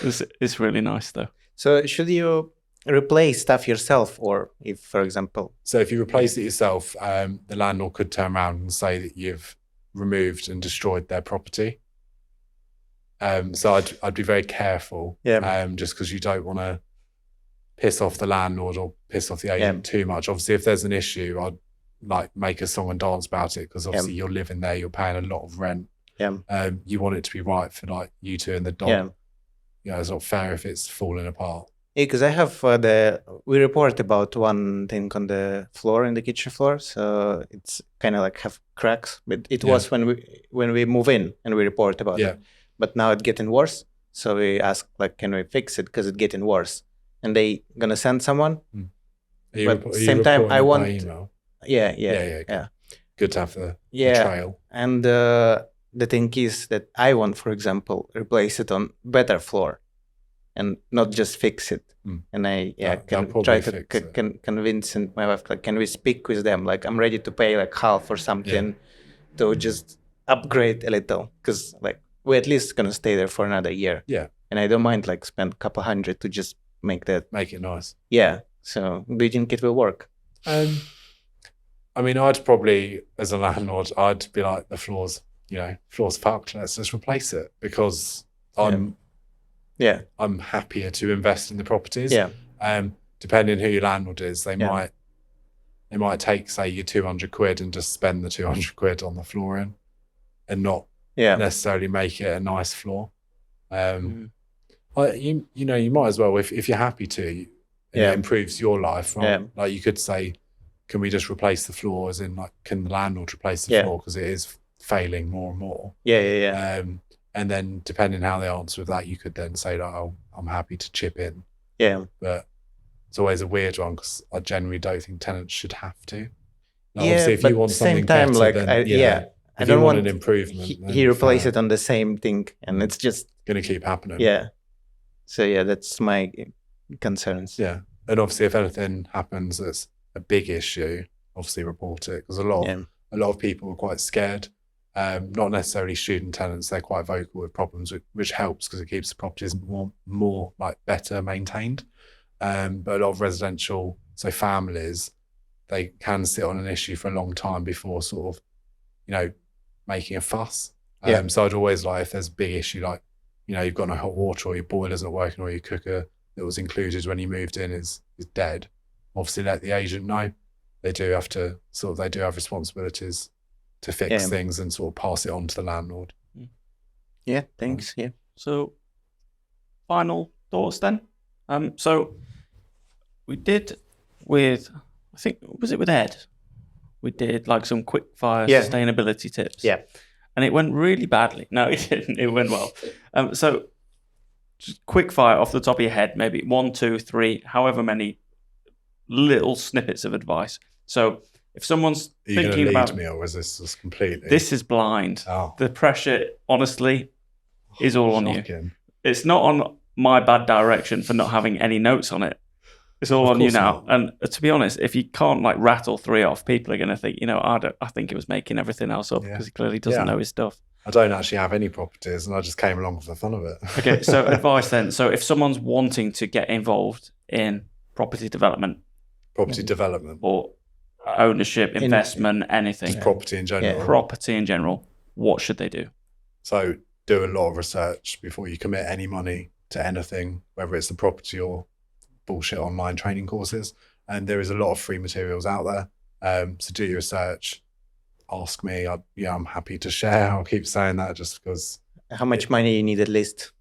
It's really nice though. So should you replace stuff yourself, or if, for example... So if you replace it yourself, the landlord could turn around and say that you've removed and destroyed their property. So I'd be very careful. Yeah. Just because you don't want to piss off the landlord or piss off the agent too much. Obviously, if there's an issue, I'd like make a song and dance about it, because obviously you're living there, you're paying a lot of rent. Yeah. You want it to be right for like you two and the dog. Yeah. You know, it's not fair if it's falling apart. Yeah, because I have we report about one thing on the floor, in the kitchen floor, so it's kind of like have cracks. But it was when we move in and we report about it. But now it's getting worse, so we ask like, can we fix it, because it's getting worse, and they gonna send someone. But at the same time, I want email. Yeah. Good to have the trail. And the thing is that I want, for example, replace it on better floor, and not just fix it. And I can try to convince my wife, like, can we speak with them? Like, I'm ready to pay like half or something to just upgrade a little, because like we're at least gonna stay there for another year. Yeah. And I don't mind like spend a couple hundred to just make it nice. Yeah. So do you think it will work? I mean, I'd probably, as a landlord, I'd be like, the floor's fucked. Let's just replace it, because I'm happier to invest in the properties. Yeah. Depending who your landlord is, they might take, say, your 200 quid and just spend the 200 quid on the flooring and not necessarily make it a nice floor. You might as well, if you're happy to, it improves your life. Right? Like you could say, can we just replace the floor? As in, like, can the landlord replace the floor, because it is failing more and more. And then depending how they answer with that, you could then say, oh, I'm happy to chip in. Yeah. But it's always a weird one, because I generally don't think tenants should have to. Obviously, if you want something better, like, then, I don't want an improvement. He replace it on the same thing, and it's just going to keep happening. Yeah. So that's my concerns. Yeah. And obviously, if anything happens that's a big issue, obviously report it, because a lot of people are quite scared. Not necessarily student tenants; they're quite vocal with problems, which helps, because it keeps the properties more like better maintained. But a lot of residential, so families, they can sit on an issue for a long time before sort of, making a fuss. So I'd always like, if there's a big issue, like, you've got no hot water, or your boiler's not working, or your cooker that was included when you moved in is dead. Obviously, let the agent know. They do have to they do have responsibilities to fix things and sort of pass it on to the landlord. Yeah, thanks. Yeah. So, final thoughts then. So we did with, I think, was it with Ed? We did like some quick fire sustainability tips. Yeah. And it went really badly. No, it didn't. It went well. So just quick fire off the top of your head, maybe 1, 2, 3, however many little snippets of advice. So if someone's thinking about me, or is this just completely? This is blind. Oh. The pressure, honestly, is all on you. It's not on my bad direction for not having any notes on it. It's all Of on you course now. not. And to be honest, if you can't like rattle 3 off, people are going to think, I think he was making everything else up Yeah. because he clearly doesn't Yeah. know his stuff. I don't actually have any properties, and I just came along for the fun of it. Okay, so advice then. So if someone's wanting to get involved in property development Property development, or ownership, investment, anything, just property in general. property in general, what should they do? So do a lot of research before you commit any money to anything, whether it's the property or bullshit online training courses. And there is a lot of free materials out there. So do your research. Ask me. I'm happy to share. I'll keep saying that just because. How much money you need at least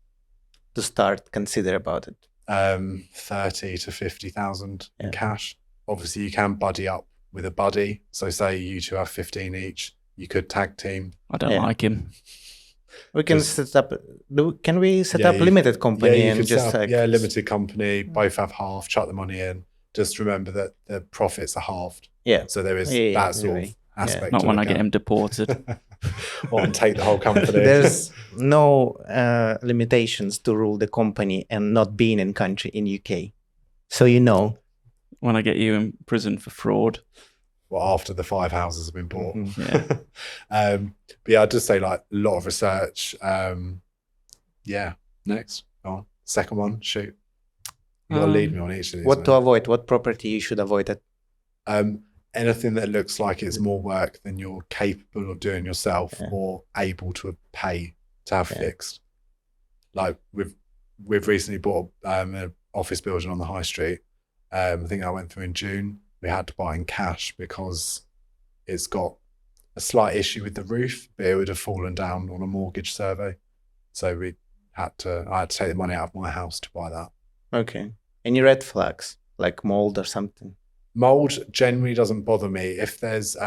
to start consider about it? 30 to 50,000 in cash. Obviously, you can buddy up with a buddy. So say you two have 15 each. You could tag team. I don't like him. We can set up. Can we set up limited company you and could just set up, limited company. Both have half. Chuck the money in. Just remember that the profits are halved. Yeah. So there is that sort of aspect. Not to when I look get at. him deported. Or and take the whole company. There's no limitations to rule the company and not being in country in UK. So when I get you in prison for fraud. Well, after the 5 houses have been bought. Yeah. But yeah, I'd just say like a lot of research. Next. Go on. Second one, shoot. You got to lead me on each of these. What to avoid? What property you should avoid it? Anything that looks like it's more work than you're capable of doing yourself or able to pay to have fixed. Like we've recently bought an office building on the high street. I think I went through in June. We had to buy in cash because it's got a slight issue with the roof, but it would have fallen down on a mortgage survey. So I had to take the money out of my house to buy that. Okay. Any red flags like mold or something? Mold generally doesn't bother me if there's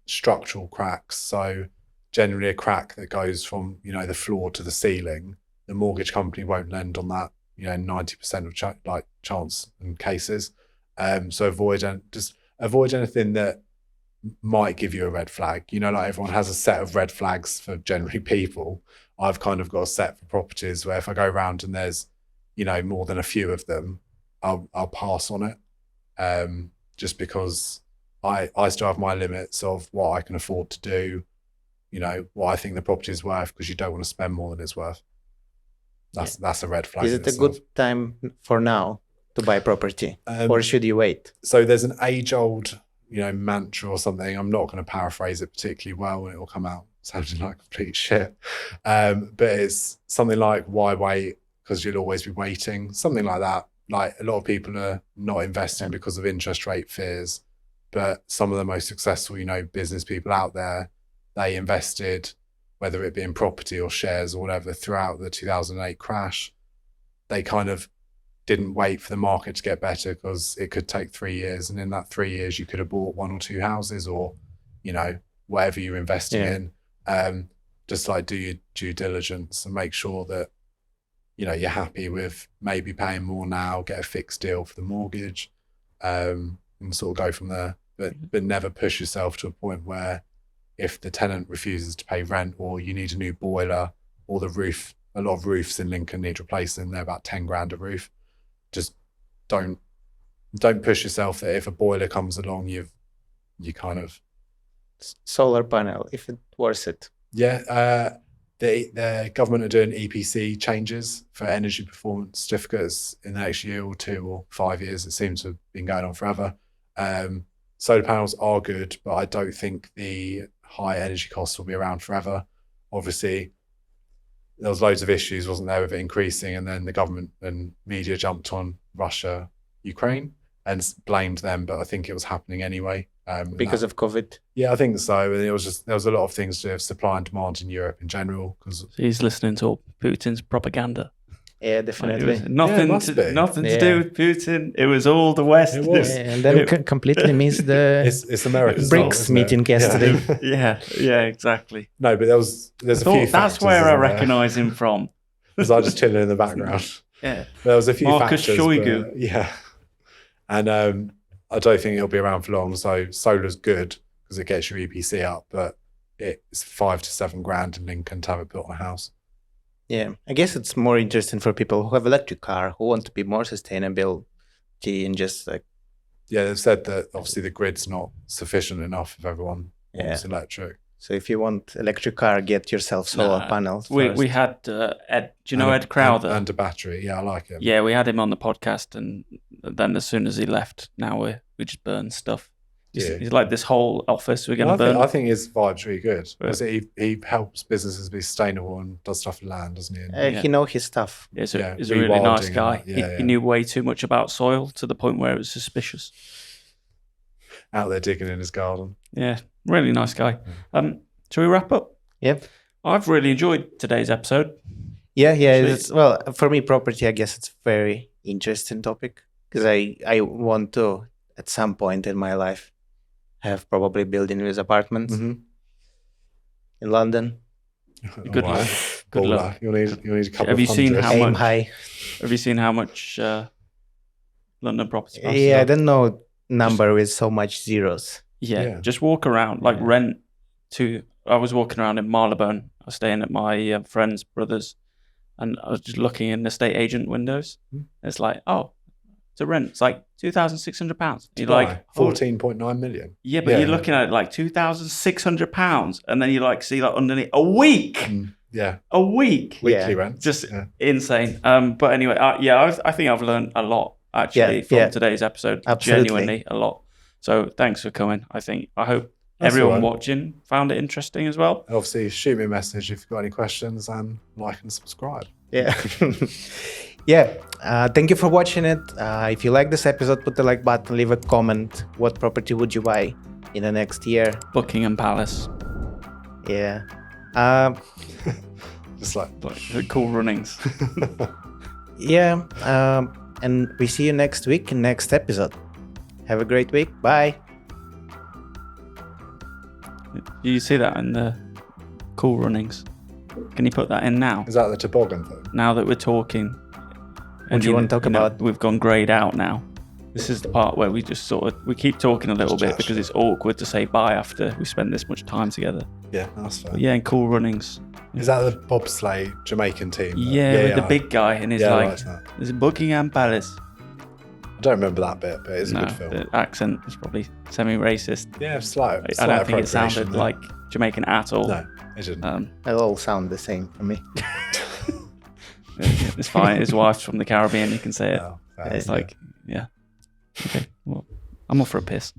structural cracks. So generally a crack that goes from the floor to the ceiling, the mortgage company won't lend on that. 90% of chance and cases. So avoid anything that might give you a red flag. Like everyone has a set of red flags for generally people. I've kind of got a set for properties where if I go around and there's more than a few of them, I'll pass on it. Just because I still have my limits of what I can afford to do, what I think the property is worth, because you don't want to spend more than it's worth. That's a red flag. Is it a good time for now to buy property, or should you wait? So there's an age-old, mantra or something. I'm not going to paraphrase it particularly well, and it will come out sounding like complete shit. But it's something like, why wait? Because you'll always be waiting. Something like that. Like a lot of people are not investing because of interest rate fears, but some of the most successful, business people out there, they invested, whether it be in property or shares or whatever, throughout the 2008 crash. They kind of didn't wait for the market to get better because it could take 3 years. And in that 3 years, you could have bought 1 or 2 houses or, whatever you're investing in. Just like do your due diligence and make sure that, you're happy with maybe paying more now, get a fixed deal for the mortgage, and sort of go from there. But never push yourself to a point where if the tenant refuses to pay rent or you need a new boiler or the roof, a lot of roofs in Lincoln need replacing, they're about 10 grand a roof. Just don't push yourself that if a boiler comes along, you kind of... Solar panel, if it's worth it. Yeah, the government are doing EPC changes for energy performance certificates in the next year or 2 or 5 years. It seems to have been going on forever. Solar panels are good, but I don't think the high energy costs will be around forever. Obviously, there was loads of issues, wasn't there, with it increasing, and then the government and media jumped on Russia, Ukraine, and blamed them, but I think it was happening anyway. Because of COVID? Yeah, I think so. And there was a lot of things to do with supply and demand in Europe in general. Because he's listening to Putin's propaganda. Yeah, definitely. Nothing to do with Putin. It was all the West. It was. And then completely missed the it's America's BRICS meeting yesterday. Yeah, exactly. No, but there's a few. That's where I recognise him from. Because I just chilling in the background. Yeah, there was a few Marcus factors. Shoigu. Yeah, and I don't think it'll be around for long. So solar's good because it gets your EPC up, but it's 5 to 7 grand in Lincoln to have it built on a house. Yeah, I guess it's more interesting for people who have electric car, who want to be more sustainable, property and just like Yeah, they've said that obviously the grid's not sufficient enough if everyone wants electric. so if you want electric car, get yourself solar panels. We first. had Ed. Do you know Ed Crowther? And a battery. Yeah, I like him. Yeah, we had him on the podcast, and then as soon as he left, now we just burn stuff. He's like, this whole office we're going to burn. I think his vibe's really good. Because he helps businesses be sustainable and does stuff with land, doesn't he? And He knows his stuff. Yeah, he's a really nice guy. Yeah, he knew way too much about soil to the point where it was suspicious. out there digging in his garden. Yeah, really nice guy. Shall we wrap up? Yep. I've really enjoyed today's episode. Yeah. Well, for me, property, I guess it's a very interesting topic because I want to, at some point in my life, have probably building with apartments in London. Good luck. Good luck. You'll need a couple Have of you seen hundred. how Aim much? high. Have you seen how much London property prices Yeah, I are? don't know number with so much zeros. Yeah, just walk around. Like rent to. I was walking around in Marylebone. I was staying at my friend's brother's, and I was just looking in estate agent windows. It's like, to rent, it's like £2,600. You're like 14.9 million. Yeah, but you're looking at it like £2,600, and then you like see like underneath a week. A week. Weekly rent. Just insane. But anyway, I think I've learned a lot actually from today's episode. Absolutely. Genuinely a lot. So thanks for coming. I hope everyone watching found it interesting as well. Obviously, shoot me a message if you've got any questions and like and subscribe. Yeah. Thank you for watching it. If you like this episode, put the like button, leave a comment. What property would you buy in the next year? Buckingham Palace. Yeah. Just like the cool runnings. And we see you next week in next episode. Have a great week. Bye. Do you see that in the cool runnings? Can you put that in now? Is that the toboggan thing? Now that we're talking. What do you want to talk about? We've gone greyed out now. This is the part where we just we keep talking a little bit because it's awkward to say bye after we spend this much time together. Yeah, that's fair. But yeah, and cool runnings. Is that the bobsleigh Jamaican team? Yeah, with the big guy and he's like, there's a Buckingham Palace. I don't remember that bit, but it's a good film. The accent is probably semi-racist. Yeah, slight I don't think it sounded like Jamaican at all. No, it didn't. They all sound the same for me. It's fine. His wife's from the Caribbean. You can say it. Oh, It's like, yeah. Okay. Well, I'm off for a piss.